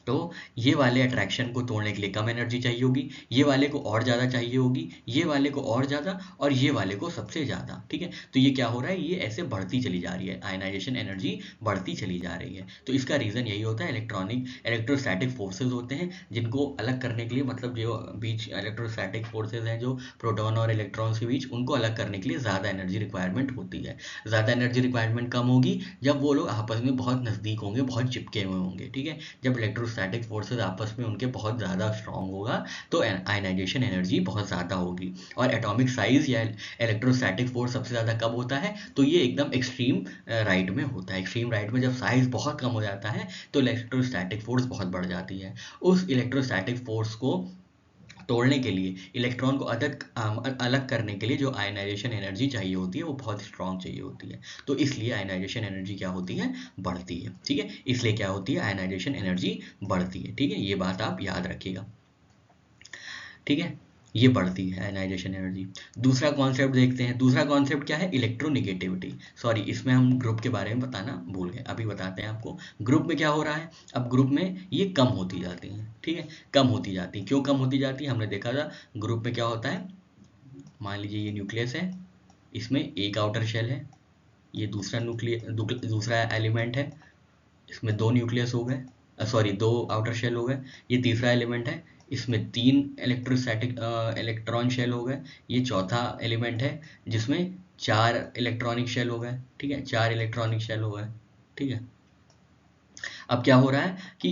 तो ये वाले अट्रैक्शन को तोड़ने के लिए कम एनर्जी चाहिए होगी, ये वाले को और ज़्यादा चाहिए होगी, ये वाले को और ज़्यादा, और ये वाले को सबसे ज़्यादा। ठीक है, तो ये क्या हो रहा है? ये ऐसे बढ़ती चली जा रही है, आयनाइजेशन एनर्जी बढ़ती चली जा रही है। तो इसका रीज़न यही होता है, इलेक्ट्रोस्टैटिक फोर्सेज होते हैं, जिनको अलग करने के लिए, मतलब जो बीच इलेक्ट्रोस्टैटिक फोर्सेज हैं जो प्रोटॉन और इलेक्ट्रॉन्स के बीच, उनको अलग करने के लिए ज़्यादा एनर्जी रिक्वायरमेंट होती है। ज़्यादा एनर्जी रिक्वायरमेंट कम होगी जब वो लोग आपस में बहुत नज़दीक होंगे, बहुत चिपके हुए होंगे। ठीक है, जब इलेक्ट्रोस्टैटिक फोर्सेस आपस में उनके बहुत ज़्यादा स्ट्रांग होगा तो आयनाइजेशन एनर्जी बहुत ज़्यादा होगी। और एटॉमिक साइज या इलेक्ट्रोस्टैटिक फोर्स सबसे ज़्यादा कब होता है? तो ये एकदम एक्सट्रीम राइट में होता है। एक्सट्रीम राइट में जब साइज बहुत कम हो जाता है तो इलेक्ट्रोस्टैटिक फोर्स बहुत बढ़ जाती है। उस इलेक्ट्रोस्टैटिक फोर्स को तोड़ने के लिए, इलेक्ट्रॉन को अलग करने के लिए जो आयनाइजेशन एनर्जी चाहिए होती है वो बहुत स्ट्रांग चाहिए होती है। तो इसलिए आयनाइजेशन एनर्जी क्या होती है? बढ़ती है। ठीक है, इसलिए क्या होती है? आयनाइजेशन एनर्जी बढ़ती है। ठीक है, ये बात आप याद रखिएगा। ठीक है, ये बढ़ती है आयनाइजेशन एनर्जी। दूसरा कॉन्सेप्ट देखते हैं। दूसरा कॉन्सेप्ट क्या है? इलेक्ट्रोनिगेटिविटी। सॉरी, इसमें हम ग्रुप के बारे में बताना भूल गए, अभी बताते हैं आपको। ग्रुप में क्या हो रहा है? अब ग्रुप में ये कम होती जाती हैं। ठीक है, कम होती जाती। क्यों कम होती जाती है? हमने देखा था ग्रुप में क्या होता है। मान लीजिए ये न्यूक्लियस है, इसमें एक आउटर शेल है, ये दूसरा एलिमेंट है, इसमें दो न्यूक्लियस हो गए, सॉरी, दो आउटर शेल हो गए। ये तीसरा एलिमेंट है, इसमें तीन इलेक्ट्रोस्टैटिक इलेक्ट्रॉन शेल हो गए। ये चौथा एलिमेंट है जिसमें चार इलेक्ट्रॉनिक शेल हो गए। ठीक है, चार इलेक्ट्रॉनिक शेल हो गए। ठीक है, अब क्या हो रहा है कि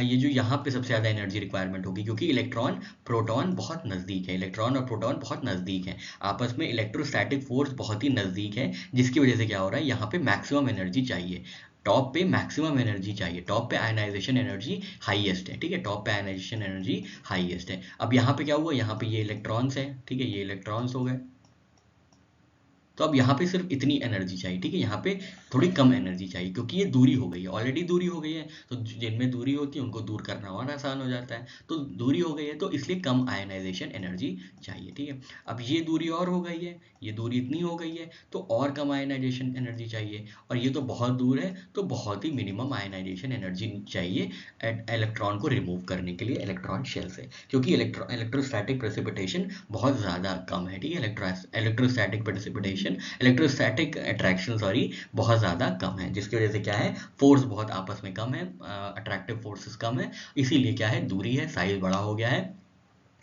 ये जो यहाँ पे सबसे ज़्यादा एनर्जी रिक्वायरमेंट होगी, क्योंकि इलेक्ट्रॉन प्रोटॉन बहुत नज़दीक है, इलेक्ट्रॉन और प्रोटॉन बहुत नज़दीक हैं आपस में, इलेक्ट्रोस्टैटिक फोर्स बहुत ही नज़दीक है, जिसकी वजह से क्या हो रहा है? यहाँ पे मैक्सिमम एनर्जी चाहिए, टॉप पे मैक्सिमम एनर्जी चाहिए, टॉप पे आयनाइजेशन एनर्जी हाईएस्ट है। ठीक है, टॉप पे आयनाइजेशन एनर्जी हाईएस्ट है। अब यहाँ पे क्या हुआ? यहाँ पे ये इलेक्ट्रॉन्स है। ठीक है, ये इलेक्ट्रॉन्स हो गए, तो अब यहाँ पे सिर्फ इतनी एनर्जी चाहिए, ठीक है, यहाँ पे थोड़ी कम एनर्जी चाहिए क्योंकि ये दूरी हो गई है, ऑलरेडी दूरी हो गई है, तो जिनमें दूरी होती है उनको दूर करना और आसान हो जाता है, तो दूरी हो गई है तो इसलिए कम आयनाइजेशन एनर्जी चाहिए, ठीक है। अब ये दूरी और हो गई है, ये दूरी इतनी हो गई है तो और कम आयनाइजेशन एनर्जी चाहिए, और ये तो बहुत दूर है तो बहुत ही मिनिमम आयनाइजेशन एनर्जी चाहिए इलेक्ट्रॉन को रिमूव करने के लिए इलेक्ट्रॉन शेल से, क्योंकि इलेक्ट्रोस्टैटिक प्रेसिपिटेशन बहुत ज़्यादा कम है, ठीक है, electrostatic precipitation, electrostatic attraction sorry बहुत ज़्यादा कम है, जिसकी वजह से क्या है, फोर्स बहुत आपस में कम है, अट्रैक्टिव फोर्सेस कम है, इसीलिए क्या है, दूरी है, साइज बड़ा हो गया है,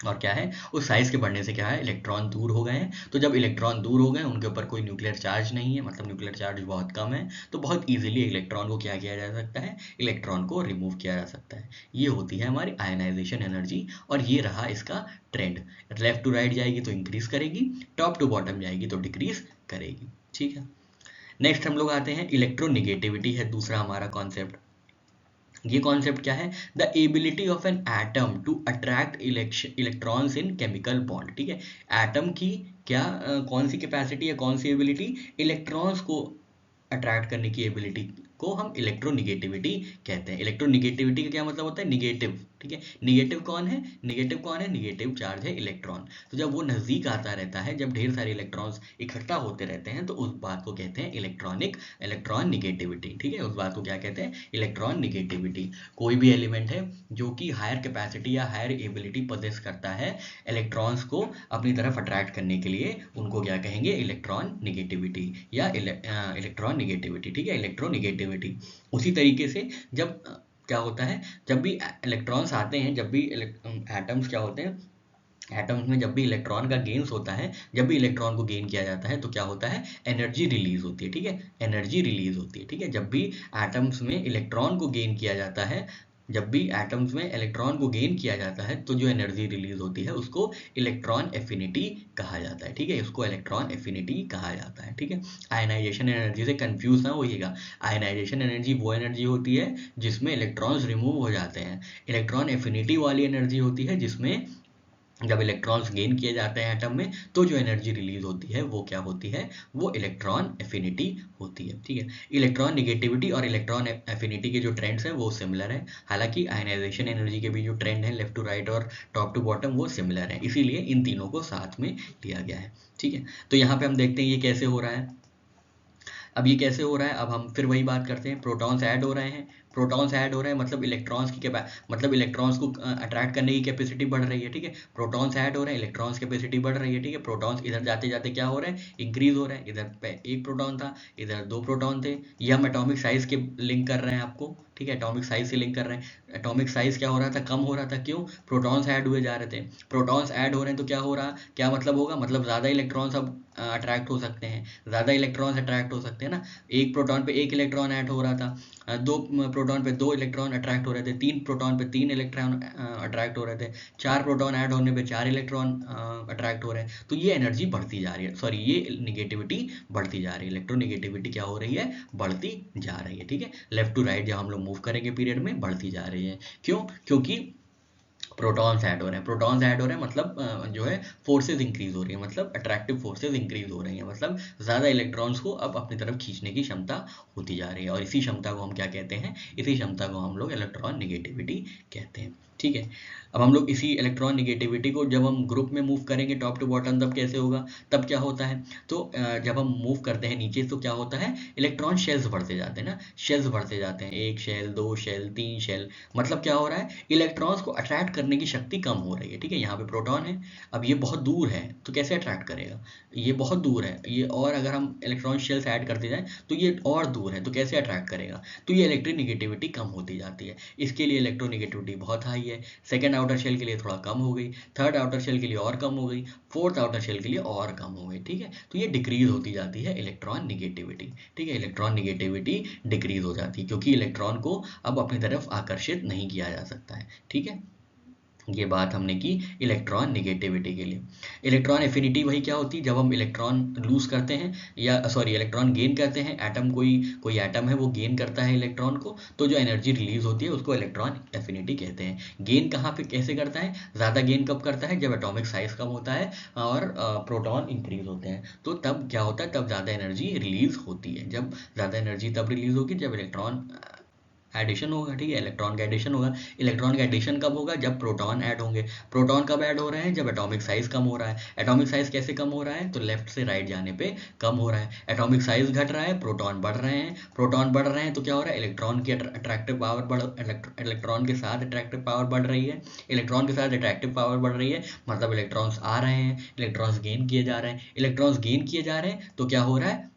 और क्या है, उस साइज के बढ़ने से क्या है, इलेक्ट्रॉन दूर हो गए हैं, तो जब इलेक्ट्रॉन दूर हो गए उनके ऊपर कोई न्यूक्लियर चार्ज नहीं है, मतलब न्यूक्लियर चार्ज बहुत कम है, तो बहुत इजीली इलेक्ट्रॉन को क्या किया जा सकता है, इलेक्ट्रॉन को रिमूव किया जा सकता है। ये होती है हमारी आयनाइजेशन एनर्जी, और ये रहा इसका ट्रेंड, लेफ्ट टू राइट जाएगी तो इंक्रीज करेगी, टॉप टू बॉटम जाएगी तो डिक्रीज करेगी, ठीक है। नेक्स्ट हम लोग आते हैं इलेक्ट्रोनिगेटिविटी है दूसरा हमारा कॉन्सेप्ट। ये कॉन्सेप्ट क्या है, the ability of an atom to attract electrons in chemical bond, ठीक है, एटम की क्या कौन सी कैपेसिटी है, कौन सी एबिलिटी, इलेक्ट्रॉन्स को अट्रैक्ट करने की एबिलिटी को हम इलेक्ट्रोनिगेटिविटी कहते हैं। इलेक्ट्रोनिगेटिविटी का क्या मतलब होता है, निगेटिव, ठीक है, निगेटिव कौन है, निगेटिव कौन है, निगेटिव चार्ज है इलेक्ट्रॉन, तो जब वो नजदीक आता रहता है, जब ढेर सारे इलेक्ट्रॉन्स इकट्ठा होते रहते हैं तो उस बात को कहते हैं इलेक्ट्रॉन निगेटिविटी, ठीक है, उस बात को क्या कहते हैं, इलेक्ट्रॉन निगेटिविटी। कोई भी एलिमेंट है जो कि हायर कैपेसिटी या हायर एबिलिटी पोजेस करता है इलेक्ट्रॉन्स को अपनी तरफ अट्रैक्ट करने के लिए, उनको क्या कहेंगे, इलेक्ट्रॉन निगेटिविटी या इलेक्ट्रॉन निगेटिविटी, ठीक है, इलेक्ट्रोनिगेटिविटी। उसी तरीके से जब क्या होता है, जब भी इलेक्ट्रॉन्स आते हैं, जब भी एटम्स क्या होते हैं, एटम्स में जब भी इलेक्ट्रॉन का गेन्स होता है, जब भी इलेक्ट्रॉन को गेन किया जाता है तो क्या होता है, एनर्जी रिलीज होती है, ठीक है, एनर्जी रिलीज होती है, ठीक है, जब भी एटम्स में इलेक्ट्रॉन को गेन किया जाता है, जब भी एटम्स में इलेक्ट्रॉन को गेन किया जाता है तो जो एनर्जी रिलीज होती है उसको इलेक्ट्रॉन एफिनिटी कहा जाता है, ठीक है, इसको इलेक्ट्रॉन एफिनिटी कहा जाता है, ठीक है। आयनाइजेशन एनर्जी से कंफ्यूज ना होइएगा, आयनाइजेशन एनर्जी वो एनर्जी होती है जिसमें इलेक्ट्रॉन्स रिमूव हो जाते हैं, इलेक्ट्रॉन एफिनिटी वाली एनर्जी होती है जिसमें जब इलेक्ट्रॉन्स गेन किए जाते हैं एटम में तो जो एनर्जी रिलीज होती है वो क्या होती है, वो इलेक्ट्रॉन एफिनिटी होती है, ठीक है। इलेक्ट्रॉन निगेटिविटी और इलेक्ट्रॉन एफिनिटी के जो ट्रेंड्स हैं वो सिमिलर है, हालांकि आयनाइजेशन एनर्जी के भी जो ट्रेंड है लेफ्ट टू राइट और टॉप टू बॉटम वो सिमिलर है, इसीलिए इन तीनों को साथ में लिया गया है, ठीक है। तो यहाँ पे हम देखते हैं ये कैसे हो रहा है। अब ये कैसे हो रहा है, अब हम फिर वही बात करते हैं, प्रोटॉन्स ऐड हो रहे हैं, प्रोटॉन्स ऐड हो रहे हैं मतलब इलेक्ट्रॉन्स की मतलब इलेक्ट्रॉन्स को अट्रैक्ट करने की कैपेसिटी बढ़ रही है, ठीक है, प्रोटॉन्स ऐड हो रहे हैं, इलेक्ट्रॉन्स कैपेसिटी बढ़ रही है, ठीक है, प्रोटॉन्स इधर जाते जाते क्या हो रहे हैं, इंक्रीज हो रहे हैं, इधर पे एक प्रोटॉन था, इधर दो प्रोटॉन थे, ये हम एटॉमिक साइज के लिंक कर रहे हैं आपको, ठीक है, एटॉमिक साइज से लिंक कर रहे हैं, एटॉमिक साइज क्या हो रहा था, कम हो रहा था, क्यों, प्रोटॉन्स ऐड हुए जा रहे थे, प्रोटॉन्स ऐड हो रहे हैं तो क्या हो रहा, क्या मतलब होगा, मतलब ज़्यादा इलेक्ट्रॉन्स अब अट्रैक्ट हो सकते हैं, ज़्यादा इलेक्ट्रॉन्स अट्रैक्ट हो सकते हैं ना, एक प्रोटॉन पे एक इलेक्ट्रॉन ऐड हो रहा था, दो प्रोटॉन पे दो इलेक्ट्रॉन अट्रैक्ट हो रहे थे, तीन प्रोटॉन पे तीन इलेक्ट्रॉन अट्रैक्ट हो रहे थे, चार प्रोटॉन ऐड होने पे चार इलेक्ट्रॉन अट्रैक्ट हो रहे हैं, तो ये एनर्जी बढ़ती जा रही है, सॉरी ये निगेटिविटी बढ़ती जा रही है, इलेक्ट्रोनिगेटिविटी क्या हो रही है, बढ़ती जा रही है, ठीक है, लेफ्ट टू राइट जब हम लोग मूव करेंगे पीरियड में बढ़ती जा रही है, क्यों, क्योंकि प्रोटॉन्स ऐड हो रहे हैं, प्रोटॉन्स ऐड हो रहे हैं मतलब जो है फोर्सेज इंक्रीज हो रही है, मतलब अट्रैक्टिव फोर्सेज इंक्रीज हो रही है, मतलब ज़्यादा इलेक्ट्रॉन्स को अब अपनी तरफ खींचने की क्षमता होती जा रही है, और इसी क्षमता को हम क्या कहते हैं, इसी क्षमता को हम लोग इलेक्ट्रॉन निगेटिविटी कहते हैं, ठीक है। अब हम लोग इसी इलेक्ट्रॉन निगेटिविटी को जब हम ग्रुप में मूव करेंगे टॉप टू बॉटम तब कैसे होगा, तब क्या होता है, तो जब हम मूव करते हैं नीचे तो क्या होता है, इलेक्ट्रॉन शेल्स बढ़ते जाते हैं ना, शेल्स बढ़ते जाते हैं, एक शेल, दो शेल, तीन शेल, मतलब क्या हो रहा है, इलेक्ट्रॉन्स को अट्रैक्ट करने की शक्ति कम हो रही है, ठीक है, यहाँ पे प्रोटॉन है, अब ये बहुत दूर है तो कैसे अट्रैक्ट करेगा, ये बहुत दूर है ये, और अगर हम इलेक्ट्रॉन शेल्स ऐड करते जाएं तो ये और दूर है तो कैसे अट्रैक्ट करेगा, तो ये इलेक्ट्रोनिगेटिविटी कम होती जाती है, इसके लिए इलेक्ट्रोनिगेटिविटी बहुत हाई है, सेकेंड आउटर शेल के लिए थोड़ा कम हो गई, थर्ड आउटर शेल के लिए और कम हो गई, फोर्थ आउटर शेल के लिए और कम हो गई, ठीक है, तो ये डिक्रीज होती जाती है इलेक्ट्रॉन निगेटिविटी, ठीक है, इलेक्ट्रॉन निगेटिविटी डिक्रीज हो जाती है क्योंकि इलेक्ट्रॉन को अब अपनी तरफ आकर्षित नहीं किया जा सकता है, ठीक है। ये बात हमने की इलेक्ट्रॉन निगेटिविटी के लिए। इलेक्ट्रॉन एफिनिटी वही क्या होती है, जब हम इलेक्ट्रॉन लूज करते हैं या सॉरी इलेक्ट्रॉन गेन करते हैं, एटम कोई एटम है वो गेन करता है इलेक्ट्रॉन को, तो जो एनर्जी रिलीज होती है उसको इलेक्ट्रॉन एफिनिटी कहते हैं। गेन कहाँ पे कैसे करता है, ज़्यादा गेन कब करता है, जब एटॉमिक साइज कम होता है और प्रोटॉन इंक्रीज होते हैं, तो तब क्या होता है, तब ज़्यादा एनर्जी रिलीज होती है। जब ज़्यादा एनर्जी तब रिलीज होगी जब इलेक्ट्रॉन एडिशन होगा, ठीक है, इलेक्ट्रॉन का एडिशन होगा। इलेक्ट्रॉन का एडिशन कब होगा, जब प्रोटॉन ऐड होंगे। प्रोटॉन कब ऐड हो रहे हैं, जब एटॉमिक साइज कम हो रहा है। एटॉमिक साइज कैसे कम हो रहा है, तो लेफ्ट से राइट जाने पे कम हो रहा है। एटॉमिक साइज घट रहा है, प्रोटॉन बढ़ रहे हैं। प्रोटॉन बढ़ रहे हैं तो क्या हो रहा है, इलेक्ट्रॉन की अट्रैक्टिव पावर इलेक्ट्रॉन के साथ अट्रैक्टिव पावर बढ़ रही है। इलेक्ट्रॉन के साथ अट्रैक्टिव पावर बढ़ रही है मतलब इलेक्ट्रॉन्स आ रहे हैं, इलेक्ट्रॉन्स गेन किए जा रहे हैं। इलेक्ट्रॉन्स गेन किए जा रहे हैं तो क्या हो रहा है,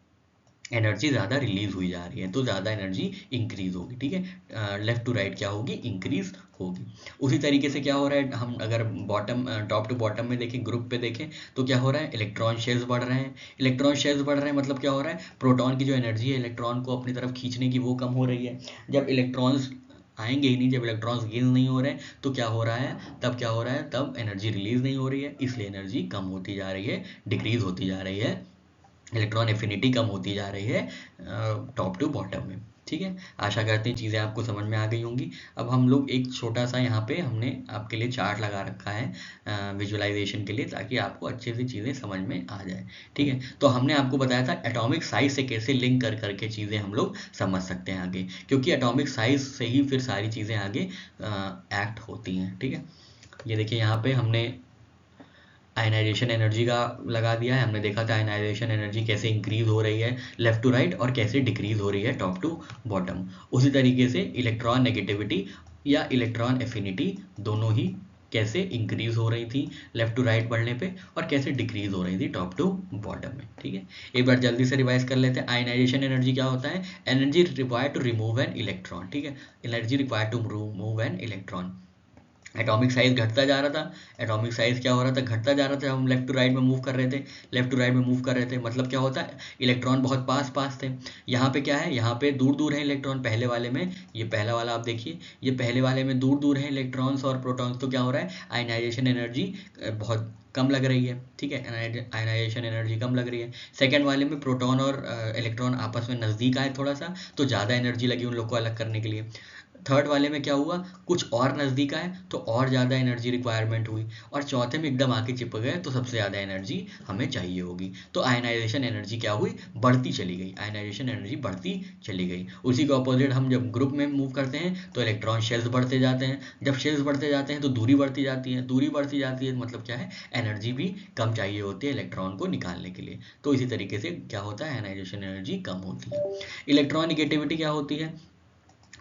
एनर्जी ज़्यादा रिलीज हुई जा रही है, तो ज़्यादा एनर्जी इंक्रीज होगी, ठीक है। लेफ्ट टू राइट क्या होगी, इंक्रीज होगी। उसी तरीके से क्या हो रहा है, हम अगर बॉटम टॉप टू बॉटम में देखें, ग्रुप पे देखें, तो क्या हो रहा है, इलेक्ट्रॉन शेल्स बढ़ रहे हैं। इलेक्ट्रॉन शेल्स बढ़ रहे हैं मतलब क्या हो रहा है, प्रोटॉन की जो एनर्जी है इलेक्ट्रॉन को अपनी तरफ खींचने की वो कम हो रही है। जब इलेक्ट्रॉन्स आएंगे ही नहीं, जब इलेक्ट्रॉन्स गेन नहीं हो रहे हैं, तो क्या हो रहा है, तब क्या हो रहा है, तब एनर्जी रिलीज नहीं हो रही है, इसलिए एनर्जी कम होती जा रही है, डिक्रीज होती जा रही है, इलेक्ट्रॉन एफिनिटी कम होती जा रही है टॉप टू बॉटम में, ठीक है। आशा करते हैं चीज़ें आपको समझ में आ गई होंगी। अब हम लोग एक छोटा सा यहाँ पे हमने आपके लिए चार्ट लगा रखा है विजुअलाइजेशन के लिए, ताकि आपको अच्छे से चीज़ें समझ में आ जाए, ठीक है। तो हमने आपको बताया था एटॉमिक साइज से कैसे लिंक कर करके चीज़ें हम लोग समझ सकते हैं आगे, क्योंकि एटॉमिक साइज से ही फिर सारी चीज़ें आगे एक्ट होती हैं, ठीक है। ये देखिए यहाँ पे हमने आयनाइजेशन एनर्जी का लगा दिया है। हमने देखा था आयनाइजेशन एनर्जी कैसे इंक्रीज हो रही है लेफ्ट टू राइट और कैसे डिक्रीज हो रही है टॉप टू बॉटम। उसी तरीके से इलेक्ट्रॉन नेगेटिविटी या इलेक्ट्रॉन एफिनिटी दोनों ही कैसे इंक्रीज हो रही थी लेफ्ट टू राइट बढ़ने पे और कैसे डिक्रीज हो रही थी टॉप टू बॉटम में, ठीक है। एक बार जल्दी से रिवाइज कर लेते हैं। आयनाइजेशन एनर्जी क्या होता है, energy required to remove an electron, ठीक है, energy required to remove an electron. Atomic size घटता जा रहा था, एटॉमिक साइज क्या हो रहा था, घटता जा रहा था, हम लेफ्ट टू राइट में मूव कर रहे थे, लेफ्ट टू राइट में मूव कर रहे थे, मतलब क्या होता है, इलेक्ट्रॉन बहुत पास पास थे। यहाँ पे क्या है, यहाँ पे दूर दूर है इलेक्ट्रॉन, पहले वाले में, ये पहला वाला आप देखिए, ये पहले वाले में दूर दूर है इलेक्ट्रॉन्स और प्रोटॉन्स, तो क्या हो रहा है, आयनाइजेशन एनर्जी बहुत कम लग रही है, ठीक है, आयनाइजेशन एनर्जी कम लग रही है। सेकंड वाले में प्रोटॉन और इलेक्ट्रॉन आपस में नज़दीक आए थोड़ा सा, तो ज़्यादा एनर्जी लगी उन लोग को अलग करने के लिए। थर्ड वाले में क्या हुआ, कुछ और नज़दीक आए तो और ज़्यादा एनर्जी रिक्वायरमेंट हुई, और चौथे में एकदम आके चिपक गए तो सबसे ज़्यादा एनर्जी हमें चाहिए होगी, तो आयनाइजेशन एनर्जी क्या हुई, बढ़ती चली गई, आयनाइजेशन एनर्जी बढ़ती चली गई। उसी के ऑपोजिट हम जब ग्रुप में मूव करते हैं तो इलेक्ट्रॉन शेल्स बढ़ते जाते हैं, जब शेल्स बढ़ते जाते हैं तो दूरी बढ़ती जाती है, दूरी बढ़ती जाती है मतलब क्या है, एनर्जी भी कम चाहिए होती है इलेक्ट्रॉन को निकालने के लिए, तो इसी तरीके से क्या होता है, आयनाइजेशन एनर्जी कम होती है। इलेक्ट्रॉन निगेटिविटी क्या होती है,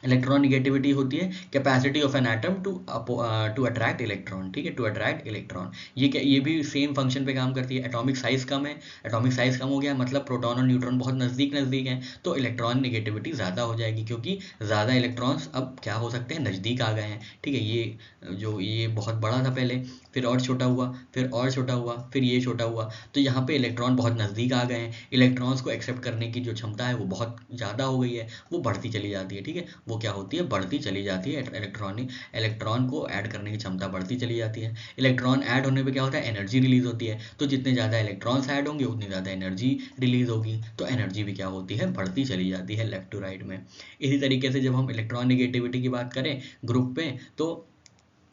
इलेक्ट्रॉन निगेटिविटी होती है capacity of an atom to attract electron, ठीक है, टू अट्रैक्ट इलेक्ट्रॉन। ये भी सेम फंक्शन पे काम करती है। एटॉमिक साइज कम है, एटॉमिक साइज कम हो गया मतलब प्रोटॉन और न्यूट्रॉन बहुत नज़दीक नज़दीक हैं, तो इलेक्ट्रॉन निगेटिविटी ज़्यादा हो जाएगी, क्योंकि ज़्यादा इलेक्ट्रॉन्स अब क्या हो सकते हैं, नज़दीक आ गए हैं, ठीक है। ये बहुत बड़ा था पहले, फिर और छोटा हुआ, फिर और छोटा हुआ, फिर ये छोटा हुआ, तो यहाँ पे इलेक्ट्रॉन बहुत नज़दीक आ गए हैं, इलेक्ट्रॉन्स को एक्सेप्ट करने की जो क्षमता है वो बहुत ज़्यादा हो गई है, वो बढ़ती चली जाती है, ठीक है, वो क्या होती है, बढ़ती चली जाती है, इलेक्ट्रॉन को ऐड करने की क्षमता बढ़ती चली जाती है। इलेक्ट्रॉन ऐड होने पे क्या होता है, एनर्जी रिलीज होती है, तो जितने ज़्यादा इलेक्ट्रॉन्स ऐड होंगे उतनी ज़्यादा एनर्जी रिलीज होगी, तो एनर्जी भी क्या होती है, बढ़ती चली जाती है लेफ्ट टू राइट में। इसी तरीके से जब हम इलेक्ट्रॉन निगेटिविटी की बात करें ग्रुप पे, तो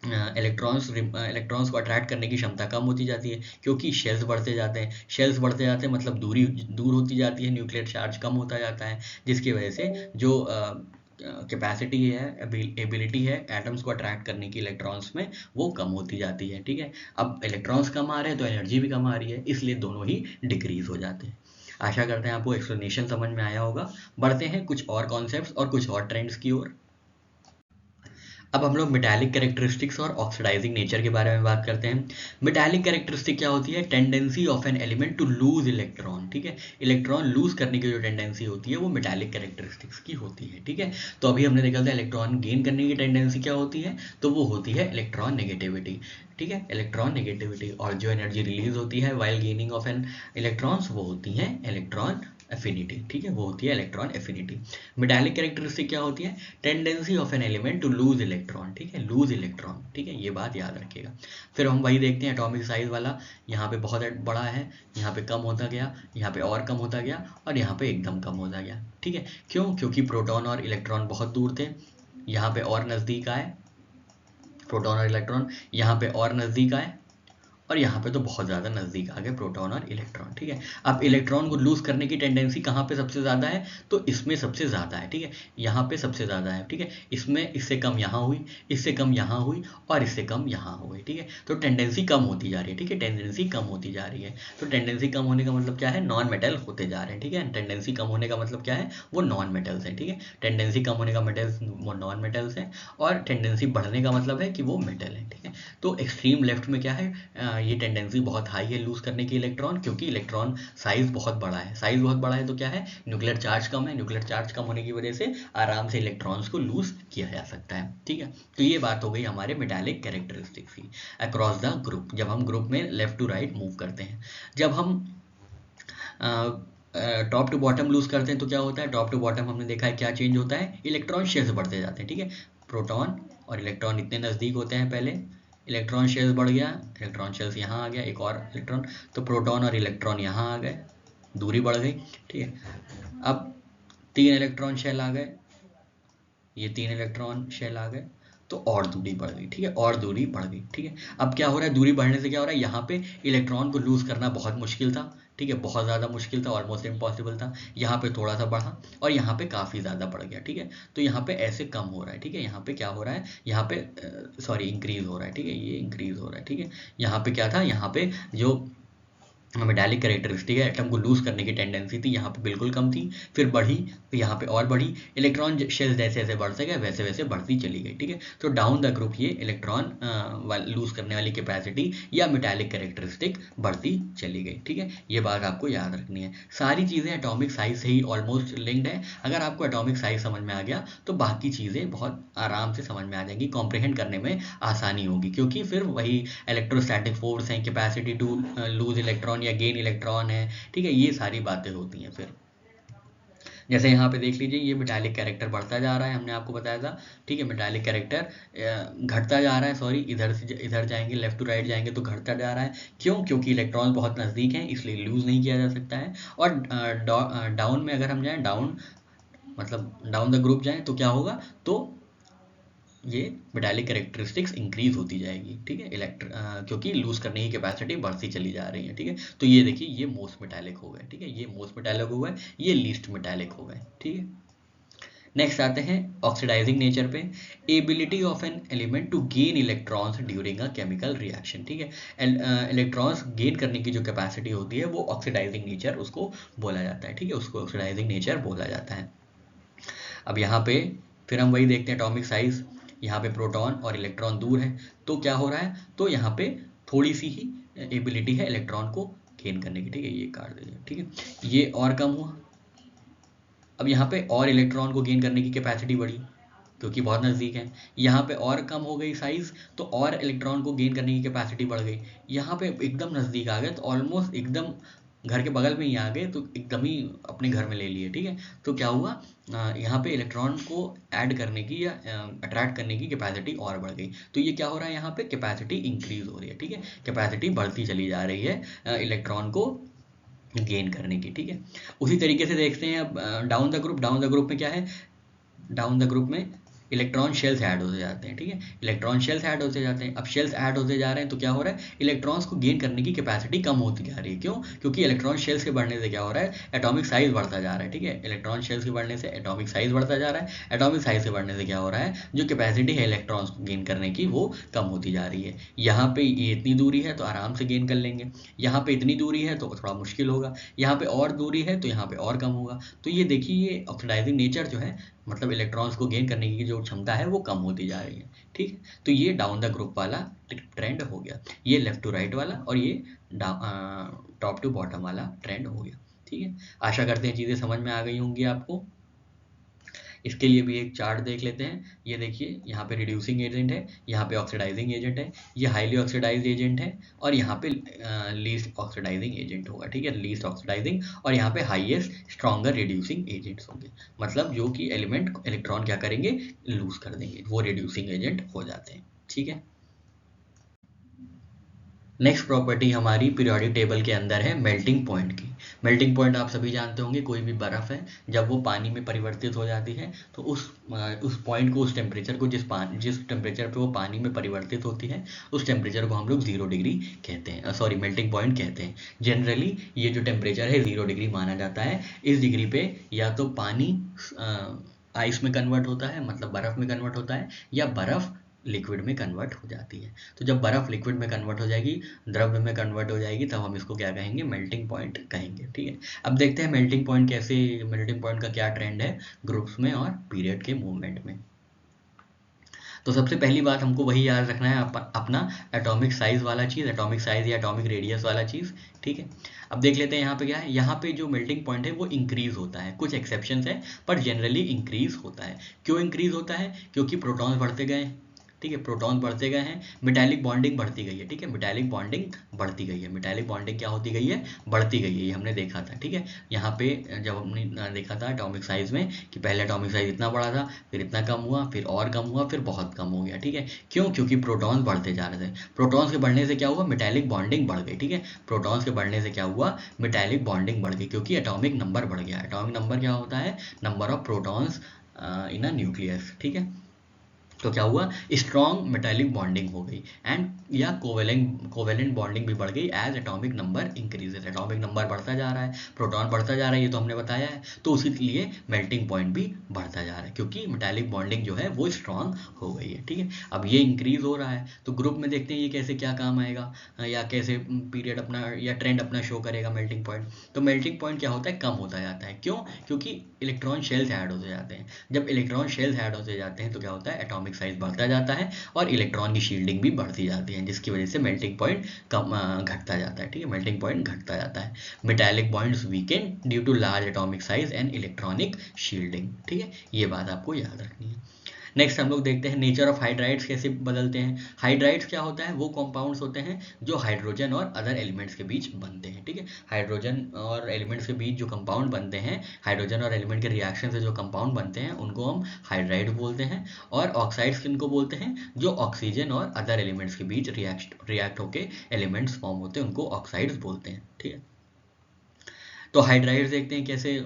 इलेक्ट्रॉन्स को अट्रैक्ट करने की क्षमता कम होती जाती है, क्योंकि शेल्स बढ़ते जाते हैं, शेल्स बढ़ते जाते हैं मतलब दूरी दूर होती जाती है, न्यूक्लियर चार्ज कम होता जाता है, जिसकी वजह से जो कैपेसिटी है, एबिलिटी है एटम्स को अट्रैक्ट करने की इलेक्ट्रॉन्स में, वो कम होती जाती है, ठीक है। अब इलेक्ट्रॉन्स कम आ रहे हैं तो एनर्जी भी कम आ रही है, इसलिए दोनों ही डिक्रीज हो जाते हैं। आशा करते हैं आपको एक्सप्लेनेशन समझ में आया होगा। बढ़ते हैं कुछ और कॉन्सेप्ट्स और कुछ और ट्रेंड्स की ओर। अब हम लोग मेटालिक कैरेक्टरिस्टिक्स और ऑक्सीडाइजिंग नेचर के बारे में बात करते हैं। मेटालिक कैरेक्टरिस्टिक क्या होती है, tendency of an element to lose electron, ठीक है, इलेक्ट्रॉन लूज करने की जो टेंडेंसी होती है वो मेटालिक कैरेक्टरिस्टिक्स की होती है, ठीक है। तो अभी हमने देखा था इलेक्ट्रॉन गेन करने की टेंडेंसी क्या होती है, तो वो होती है इलेक्ट्रॉन नेगेटिविटी, ठीक है, इलेक्ट्रॉन नेगेटिविटी। और जो एनर्जी रिलीज होती है while gaining of an electrons वो होती हैं इलेक्ट्रॉन एफिनिटी, ठीक है, वो होती है इलेक्ट्रॉन एफिनिटी। मेटालिक कैरेक्टरिस्टिक क्या होती है? Tendency of an element to lose electron, ठीक है, लूज इलेक्ट्रॉन, ठीक है, ये बात याद रखिएगा। फिर हम वही देखते हैं एटॉमिक साइज वाला, यहाँ पे बहुत बड़ा है, यहाँ पे कम होता गया, यहाँ पे और कम होता गया, और यहाँ पे एकदम कम होता गया, ठीक है। क्यों? क्योंकि प्रोटॉन और इलेक्ट्रॉन बहुत दूर थे, यहाँ पे और नज़दीक आए प्रोटॉन और इलेक्ट्रॉन, यहाँ पे और नज़दीक आए, और यहाँ पे तो बहुत ज़्यादा नज़दीक आ गए प्रोटॉन और इलेक्ट्रॉन, ठीक है। अब इलेक्ट्रॉन को लूज करने की टेंडेंसी कहाँ पे सबसे ज़्यादा है? तो इसमें सबसे ज़्यादा है, ठीक है, यहाँ पे सबसे ज़्यादा है, ठीक है। इसमें इससे कम यहाँ हुई, इससे कम यहाँ हुई, और इससे कम यहाँ हुई, ठीक है। तो टेंडेंसी कम होती जा रही है, ठीक है, टेंडेंसी कम होती जा रही है। तो टेंडेंसी कम होने का मतलब क्या है? नॉन मेटल होते जा रहे हैं, ठीक है। टेंडेंसी कम होने का मतलब क्या है? वो नॉन मेटल्स हैं, ठीक है। टेंडेंसी कम होने का मेटल्स वो नॉन मेटल्स हैं, और टेंडेंसी बढ़ने का मतलब है कि वो मेटल है, ठीक है। तो एक्सट्रीम लेफ्ट में क्या है? ये टेंडेंसी बहुत हाई है लूज करने की इलेक्ट्रॉन, क्योंकि इलेक्ट्रॉन साइज बहुत बड़ा है। साइज बहुत बड़ा है तो क्या है? न्यूक्लियर चार्ज कम है, न्यूक्लियर चार्ज कम होने की वजह से आराम से इलेक्ट्रॉन्स को लूज किया जा सकता है, ठीक है। तो ये बात हो गई हमारे मेटालिक कैरेक्टरिस्टिक्स की अक्रॉस द ग्रुप, जब हम ग्रुप में लेफ्ट टू राइट मूव करते हैं। जब हम टॉप टू बॉटम लूज करते हैं तो क्या होता है? टॉप टू बॉटम हमने देखा है क्या चेंज होता है? इलेक्ट्रॉन शेयर्स बढ़ते जाते हैं, ठीक है। प्रोटॉन और इलेक्ट्रॉन इतने नज़दीक होते हैं, पहले इलेक्ट्रॉन शेल्स बढ़ गया, इलेक्ट्रॉन शेल्स यहाँ आ गया, एक और इलेक्ट्रॉन, तो प्रोटॉन और इलेक्ट्रॉन यहाँ आ गए, दूरी बढ़ गई, ठीक है। अब 3 इलेक्ट्रॉन शेल आ गए, ये 3 इलेक्ट्रॉन शेल आ गए, तो और दूरी बढ़ गई, ठीक है, और दूरी बढ़ गई, ठीक है। अब क्या हो रहा है? दूरी बढ़ने से क्या हो रहा है? यहाँ पे इलेक्ट्रॉन को लूज करना बहुत मुश्किल था, ठीक है, बहुत ज़्यादा मुश्किल था, ऑलमोस्ट इम्पॉसिबल था। यहाँ पे थोड़ा सा बढ़ा, और यहाँ पे काफ़ी ज़्यादा बढ़ गया, ठीक है। तो यहाँ पे ऐसे कम हो रहा है, ठीक है। यहाँ पे क्या हो रहा है? यहाँ पे सॉरी इंक्रीज हो रहा है, ठीक है, ये इंक्रीज हो रहा है, ठीक है। यहाँ पे क्या था? यहाँ पे जो मेटालिक कैरेक्टरिस्टिक है, एटम को लूज करने की टेंडेंसी थी, यहाँ पे बिल्कुल कम थी, फिर बढ़ी, तो यहाँ पे और बढ़ी, इलेक्ट्रॉन शेल्स जैसे जैसे बढ़ते गए वैसे वैसे बढ़ती चली गई, ठीक है। तो डाउन द ग्रुप ये इलेक्ट्रॉन लूज करने वाली कैपेसिटी या मेटालिक कैरेक्टरिस्टिक बढ़ती चली गई, ठीक है। ये बात आपको याद रखनी है। सारी चीज़ें एटॉमिक साइज से ही ऑलमोस्ट लिंक्ड है। अगर आपको एटॉमिक साइज समझ में आ गया तो बाकी चीज़ें बहुत आराम से समझ में आ जाएंगी, कॉम्प्रिहेंड करने में आसानी होगी, क्योंकि फिर वही इलेक्ट्रोस्टैटिक फोर्स है, कैपेसिटी टू लूज इलेक्ट्रॉन या गेन इलेक्ट्रॉन है, ठीक है, ये सारी बातें होती हैं। फिर जैसे यहाँ पे देख लीजिए, ये मेटालिक कैरेक्टर बढ़ता जा रहा है, हमने आपको बताया था, ठीक है। मेटालिक कैरेक्टर घटता जा रहा है, सॉरी, इधर से इधर जाएंगे, लेफ्ट टू राइट जाएंगे तो घटता जा रहा है। क्यों? क्योंकि इलेक्ट्रॉन बहुत नज़दीक हैं, इसलिए लूज नहीं किया जा सकता है। और डाउन में अगर हम जाएँ, डाउन मतलब डाउन द ग्रुप जाएँ तो क्या होगा? तो ये मेटालिक कैरेक्टरिस्टिक्स इंक्रीज होती जाएगी, ठीक है, क्योंकि लूज करने की कैपेसिटी बढ़ती चली जा रही है, ठीक है। तो ये देखिए, ये मोस्ट मेटालिक हो गए, ठीक है, ये मोस्ट मेटालिक हो गए, ये लीस्ट मेटालिक हो गए, ठीक है। नेक्स्ट आते हैं ऑक्सीडाइजिंग नेचर पे। Ability of an element to gain electrons during a chemical reaction, ठीक है। इलेक्ट्रॉन्स गेन करने की जो कैपेसिटी होती है वो ऑक्सीडाइजिंग नेचर उसको बोला जाता है, ठीक है, उसको ऑक्सीडाइजिंग नेचर बोला जाता है। अब यहाँ पे फिर हम वही देखते हैं एटॉमिक साइज, यहाँ पे प्रोटॉन और इलेक्ट्रॉन दूर है, तो क्या हो रहा है? तो यहाँ पे थोड़ी सी ही एबिलिटी है इलेक्ट्रॉन को गेन करने की, ठीक है, ये काट दीजिए, ठीक है, ये और कम हुआ। अब यहाँ पे और इलेक्ट्रॉन को गेन करने की कैपेसिटी बढ़ी, क्योंकि बहुत नज़दीक है। यहाँ पे और कम हो गई साइज, तो और इलेक्ट्रॉन को गेन करने की कैपेसिटी बढ़ गई। यहाँ पे एकदम नज़दीक आ गए, तो ऑलमोस्ट एकदम घर के बगल में ही आ गए, तो एकदम ही अपने घर में ले लिए, ठीक है। तो क्या हुआ? यहाँ पे इलेक्ट्रॉन को ऐड करने की या अट्रैक्ट करने की कैपेसिटी और बढ़ गई। तो ये क्या हो रहा है? यहाँ पे कैपेसिटी इंक्रीज हो रही है, ठीक है, कैपेसिटी बढ़ती चली जा रही है इलेक्ट्रॉन को गेन करने की, ठीक है। उसी तरीके से देखते हैं अब down the group. Down the group में क्या है? डाउन द ग्रुप में इलेक्ट्रॉन शेल्स ऐड होते जाते हैं, ठीक है, इलेक्ट्रॉन शेल्स ऐड होते जाते हैं। अब शेल्स ऐड होते जा रहे हैं तो क्या हो रहा है? इलेक्ट्रॉन्स को गेन करने की कैपेसिटी कम होती जा रही है। क्यों? क्योंकि इलेक्ट्रॉन शेल्स के बढ़ने से क्या हो रहा है? एटॉमिक साइज बढ़ता जा रहा है, ठीक है, इलेक्ट्रॉन शेल्स के बढ़ने से एटॉमिक साइज बढ़ता जा रहा है। एटॉमिक साइज के बढ़ने से क्या हो रहा है? जो कैपेसिटी है इलेक्ट्रॉन्स को गेन करने की वो कम होती जा रही है। यहाँ पे ये इतनी दूरी है तो आराम से गेन कर लेंगे, यहाँ पे इतनी दूरी है तो थोड़ा मुश्किल होगा, यहाँ पे और दूरी है तो यहाँ पे और कम होगा। तो ये देखिए, ये ऑक्सीडाइजिंग नेचर जो है, मतलब इलेक्ट्रॉन्स को गेन करने की जो क्षमता है वो कम होती जा रही है, ठीक है। तो ये डाउन द ग्रुप वाला ट्रेंड हो गया, ये लेफ्ट टू राइट वाला, और ये टॉप टू बॉटम वाला ट्रेंड हो गया, ठीक है। आशा करते हैं चीज़ें समझ में आ गई होंगी आपको। इसके लिए भी एक चार्ट देख लेते हैं। ये देखिए यहाँ पे रिड्यूसिंग एजेंट है, यहाँ पे ऑक्सीडाइजिंग एजेंट है, ये हाईली ऑक्सीडाइज्ड एजेंट है, और यहाँ पे लीस्ट ऑक्सीडाइजिंग एजेंट होगा, ठीक है, लीस्ट ऑक्सीडाइजिंग, और यहाँ पे हाईएस्ट स्ट्रॉन्गर रिड्यूसिंग एजेंट्स होंगे, मतलब जो कि एलिमेंट इलेक्ट्रॉन क्या करेंगे, लूज कर देंगे, वो रिड्यूसिंग एजेंट हो जाते हैं, ठीक है। नेक्स्ट प्रॉपर्टी हमारी पीरियोडिक टेबल के अंदर है मेल्टिंग पॉइंट की। मेल्टिंग पॉइंट आप सभी जानते होंगे, कोई भी बर्फ़ है जब वो पानी में परिवर्तित हो जाती है तो उस पॉइंट को, उस टेम्परेचर को, जिस टेम्परेचर पे वो पानी में परिवर्तित होती है उस टेम्परेचर को हम लोग 0 डिग्री कहते हैं, सॉरी मेल्टिंग पॉइंट कहते हैं। जनरली ये जो टेम्परेचर है 0 डिग्री माना जाता है। इस डिग्री पे या तो पानी आइस में कन्वर्ट होता है, मतलब बर्फ़ में कन्वर्ट होता है, या बर्फ़ लिक्विड में कन्वर्ट हो जाती है। तो जब बर्फ़ लिक्विड में कन्वर्ट हो जाएगी, द्रव्य में कन्वर्ट हो जाएगी, तब हम इसको क्या कहेंगे, मेल्टिंग पॉइंट कहेंगे, ठीक है। अब देखते हैं मेल्टिंग पॉइंट कैसे, मेल्टिंग पॉइंट का क्या ट्रेंड है ग्रुप्स में और पीरियड के मूवमेंट में। तो सबसे पहली बात हमको वही याद रखना है, अपना एटॉमिक साइज वाला चीज़, एटॉमिक साइज या एटॉमिक रेडियस वाला चीज़, ठीक है। अब देख लेते हैं यहाँ पे क्या है, यहाँ पे जो मेल्टिंग पॉइंट है वो इंक्रीज होता है, कुछ एक्सेप्शंस है पर जनरली इंक्रीज होता है। क्यों इंक्रीज होता है, क्योंकि प्रोटॉन्स बढ़ते गए, ठीक है, प्रोटॉन बढ़ते गए हैं, मेटालिक बॉन्डिंग बढ़ती गई है, ठीक है, मेटालिक बॉन्डिंग बढ़ती गई है, मेटालिक बॉन्डिंग क्या होती गई है, बढ़ती गई है, ये हमने देखा था, ठीक है। यहाँ पे जब हमने देखा था एटॉमिक साइज में कि पहले एटॉमिक साइज इतना बड़ा था, फिर इतना कम हुआ, फिर और कम हुआ, फिर बहुत कम हो गया, ठीक है। क्यों, क्योंकि प्रोटॉन्स बढ़ते जा रहे थे। प्रोटॉन्स के बढ़ने से क्या हुआ, मेटालिक बॉन्डिंग बढ़ गई, ठीक है। प्रोटॉन्स के बढ़ने से क्या हुआ, मेटालिक बॉन्डिंग बढ़ गई, क्योंकि एटॉमिक नंबर बढ़ गया। एटॉमिक नंबर क्या होता है, number of protons in a nucleus, ठीक है। तो क्या हुआ, स्ट्रॉन्ग मेटालिक बॉन्डिंग हो गई, एंड या कोवेलेंट बॉन्डिंग भी बढ़ गई as atomic number increases. Atomic number बढ़ता जा रहा है, प्रोटॉन बढ़ता जा रहा है, ये तो हमने बताया है, तो उसी लिए मेल्टिंग पॉइंट भी बढ़ता जा रहा है, क्योंकि मेटालिक बॉन्डिंग जो है वो स्ट्रॉन्ग हो गई है, ठीक है। अब ये इंक्रीज हो रहा है, तो ग्रुप में देखते हैं ये कैसे क्या काम आएगा, या कैसे पीरियड अपना या ट्रेंड अपना शो करेगा मेल्टिंग पॉइंट। तो मेल्टिंग पॉइंट क्या होता है, कम होता जाता है। क्यों, क्योंकि इलेक्ट्रॉन शेल्स ऐड होते जाते हैं। जब इलेक्ट्रॉन शेल्स ऐड होते जाते हैं तो क्या होता है, एटॉमिक साइज बढ़ता जाता है और इलेक्ट्रॉन की शील्डिंग भी बढ़ती जाती है, जिसकी वजह से मेल्टिंग पॉइंट कम घटता जाता है, ठीक है, मेल्टिंग पॉइंट घटता जाता है। Metallic bonds weaken due to large atomic size and electronic shielding, ठीक है, ये बात आपको याद रखनी है। नेक्स्ट हम लोग देखते हैं नेचर ऑफ हाइड्राइड्स कैसे बदलते हैं। हाइड्राइड्स क्या होता है, वो कंपाउंड्स होते हैं जो हाइड्रोजन और अदर एलिमेंट्स के बीच बनते हैं, ठीक है। हाइड्रोजन और एलिमेंट्स के बीच जो कंपाउंड बनते हैं, हाइड्रोजन और एलिमेंट के रिएक्शन से जो कंपाउंड बनते हैं, उनको हम हाइड्राइड बोलते हैं। और ऑक्साइड्स किनको बोलते हैं, जो ऑक्सीजन और अदर एलिमेंट्स के बीच रिएक्ट होके एलिमेंट्स फॉर्म होते हैं, उनको ऑक्साइड्स बोलते हैं, ठीक है। तो हाइड्राइड्स देखते हैं कैसे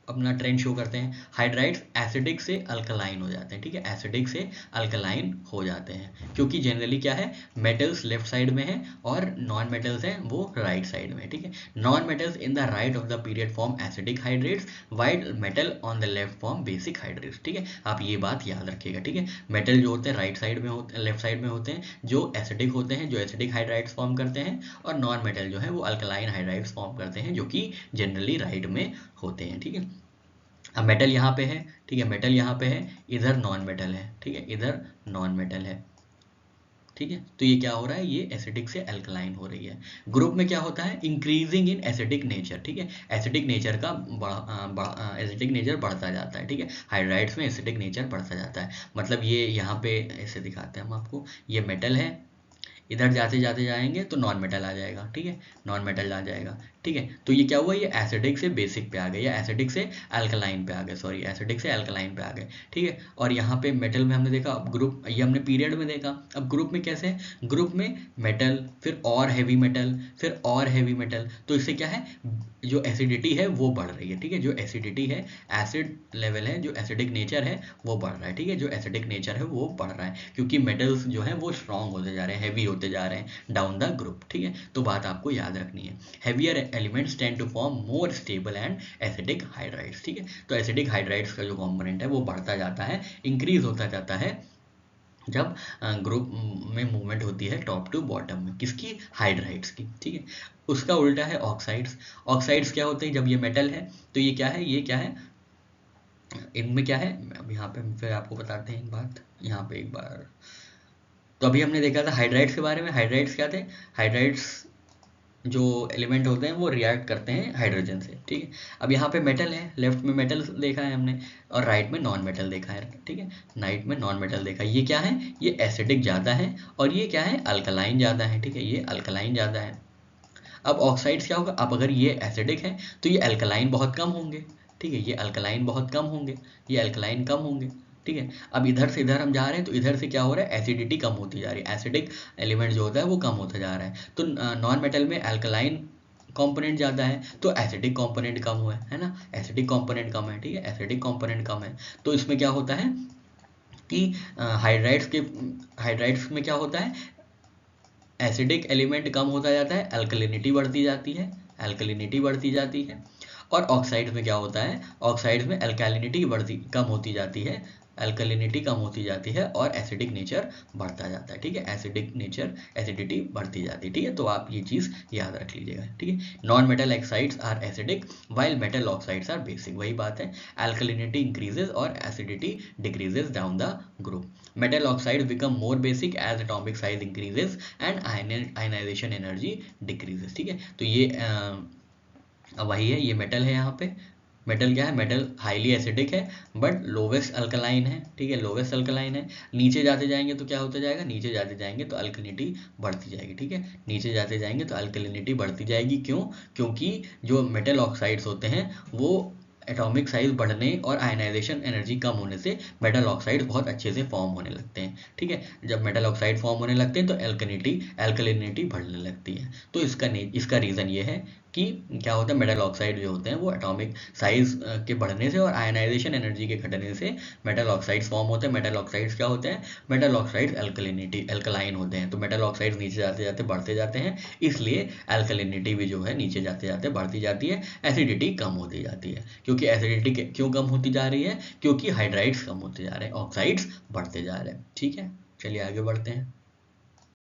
अपना ट्रेंड शो करते हैं। हाइड्राइड्स एसिडिक से अल्कलाइन हो जाते हैं, ठीक है, एसिडिक से अल्कलाइन हो जाते हैं, क्योंकि जनरली क्या है, मेटल्स लेफ्ट साइड में है और नॉन मेटल्स हैं वो राइट साइड में, ठीक है। Non metals in the right of the period form acidic hydrates, while metal on the left form basic hydrates, ठीक है। आप ये बात याद रखिएगा, ठीक है। मेटल जो होते हैं राइट साइड में होते हैं, लेफ्ट साइड में होते हैं, जो एसिडिक होते हैं, जो एसिडिक हाइड्राइड्स फॉर्म करते हैं, और नॉन मेटल जो है वो अल्कलाइन हाइड्राइड्स फॉर्म करते हैं, जो कि जनरली राइट में होते हैं, ठीक है। अब मेटल यहाँ पे है, ठीक है, मेटल यहाँ पे है, इधर नॉन मेटल है, ठीक है, इधर नॉन मेटल है, ठीक है। तो ये क्या हो रहा है, ये एसिडिक से अल्कलाइन हो रही है। ग्रुप में क्या होता है, इंक्रीजिंग इन एसिडिक नेचर, ठीक है, एसिडिक नेचर का एसिडिक नेचर बढ़ता जाता है, ठीक है। हाइड्राइड्स में एसिडिक नेचर बढ़ता जाता है, मतलब ये यहाँ पे ऐसे दिखाते हैं हम आपको, ये मेटल है, इधर जाते जाते जाएंगे तो नॉन मेटल आ जाएगा, ठीक है, नॉन मेटल आ जाएगा, ठीक है। तो ये क्या हुआ, ये एसिडिक से बेसिक पे आ गए, या एसिडिक से अल्कलाइन पे आ गए, सॉरी, एसिडिक से अल्कलाइन पे आ गए, ठीक है। और यहाँ पे मेटल में हमने देखा, अब ग्रुप, ये हमने पीरियड में देखा, अब ग्रुप में कैसे है, ग्रुप में मेटल, फिर और हैवी मेटल, फिर और हैवी मेटल, तो इससे क्या है, जो एसिडिटी है वो बढ़ रही है, ठीक है, जो एसिडिटी है, एसिड लेवल है, जो एसिडिक नेचर है वो बढ़ रहा है, ठीक है, जो एसिडिक नेचर है वो बढ़ रहा है, क्योंकि मेटल्स जो है वो स्ट्रॉन्ग होते जा रहे हैं, हैवी होते जा रहे हैं डाउन द ग्रुप, ठीक है। तो बात आपको याद रखनी है, heavier elements tend to form more stable and acidic hydrides, ठीक है। तो एसिडिक हाइड्राइड्स का जो कॉम्पोनेंट है वो बढ़ता जाता है, इंक्रीज होता जाता है जब ग्रुप में मूवमेंट होती है टॉप टू बॉटम में, किसकी, हाइड्राइड्स की, ठीक है। उसका उल्टा है ऑक्साइड्स। ऑक्साइड्स क्या होते हैं, जब ये मेटल है तो ये क्या है, ये क्या है, इनमें क्या है, अब यहाँ पे फिर आपको बताते हैं एक बात, यहाँ पे एक बार, तो अभी हमने देखा था हाइड्राइड्स के बारे में, हाइड्राइड्स क्या थे, हाइड्राइड्स जो एलिमेंट होते हैं वो रिएक्ट करते हैं हाइड्रोजन से, ठीक है। अब यहाँ पे मेटल है, लेफ्ट में मेटल देखा है हमने और राइट में नॉन मेटल देखा है, ठीक है। राइट में नॉन मेटल देखा है। ये क्या है, ये एसिडिक ज़्यादा है और ये क्या है, अल्कलाइन ज़्यादा है, ठीक है। ये अल्कलाइन ज़्यादा है। अब ऑक्साइड्स क्या होगा, अब अगर ये एसिडिक है तो ये अल्कलाइन बहुत कम होंगे, ठीक है। ये अल्कलाइन बहुत कम होंगे, ये अल्कलाइन कम होंगे, ठीक है। अब इधर से इधर हम जा रहे हैं तो इधर से क्या हो रहा है, एसिडिटी कम होती जा रही है, एसिडिक एलिमेंट जो होता है वो कम होता जा रहा है। तो नॉन मेटल में अल्कलाइन कंपोनेंट ज़्यादा है तो एसिडिक कंपोनेंट कम हुआ है ना, एसिडिक कंपोनेंट कम है, ठीक है। एसिडिक कंपोनेंट कम है तो इसमें क्या होता है कि हाइड्राइड्स में क्या होता है, एसिडिक एलिमेंट कम होता जाता है, अल्कलिनिटी बढ़ती जाती है, अल्कलिनिटी बढ़ती जाती है। और ऑक्साइड में क्या होता है, ऑक्साइड में अल्कलिनिटी कम होती जाती है, अल्कलिनिटी कम होती जाती है और एसिडिक नेचर बढ़ता जाता है, ठीक है। एसिडिक नेचर, एसिडिटी बढ़ती जाती है, ठीक है। तो आप ये चीज़ याद रख लीजिएगा, ठीक है। Non metal oxides are acidic while metal oxides are basic, वही बात है, अल्कलिनिटी इंक्रीजेज और acidity decreases down the group. Metal oxides become more basic as atomic size increases and ionization energy decreases, ठीक है। तो ये वही है, ये मेटल है। यहाँ पे मेटल क्या है, मेटल हाईली एसिडिक है बट लोवेस्ट अल्कलाइन है, ठीक है, लोवेस्ट अल्कलाइन है। नीचे जाते जाएंगे तो क्या होता जाएगा, नीचे जाते जाएंगे तो अल्कलिनिटी बढ़ती जाएगी, ठीक है। नीचे जाते जाएंगे तो अल्कलिनिटी बढ़ती जाएगी, क्यों, क्योंकि जो मेटल ऑक्साइड्स होते हैं वो एटॉमिक साइज बढ़ने और आयनाइजेशन एनर्जी कम होने से मेटल ऑक्साइड बहुत अच्छे से फॉर्म होने लगते हैं, ठीक है। जब मेटल ऑक्साइड फॉर्म होने लगते हैं तो अल्कलिनिटी बढ़ने लगती है। तो इसका रीज़न ये है कि क्या होता है, मेटल ऑक्साइड जो होते हैं वो एटॉमिक साइज के बढ़ने से और आयनाइजेशन एनर्जी के घटने से मेटल ऑक्साइड्स फॉर्म होते हैं। मेटल ऑक्साइड्स क्या होते हैं, मेटल ऑक्साइड्स अल्कलाइन होते हैं। तो मेटल ऑक्साइड्स नीचे जाते जाते बढ़ते जाते हैं, इसलिए अल्कलिनिटी भी जो है नीचे जाते जाते बढ़ती जाती है, एसिडिटी कम होती जाती है। क्योंकि एसिडिटी क्यों कम होती जा रही है, क्योंकि हाइड्राइड्स कम होते जा रहे हैं, ऑक्साइड्स बढ़ते जा रहे हैं, ठीक है। चलिए आगे बढ़ते हैं।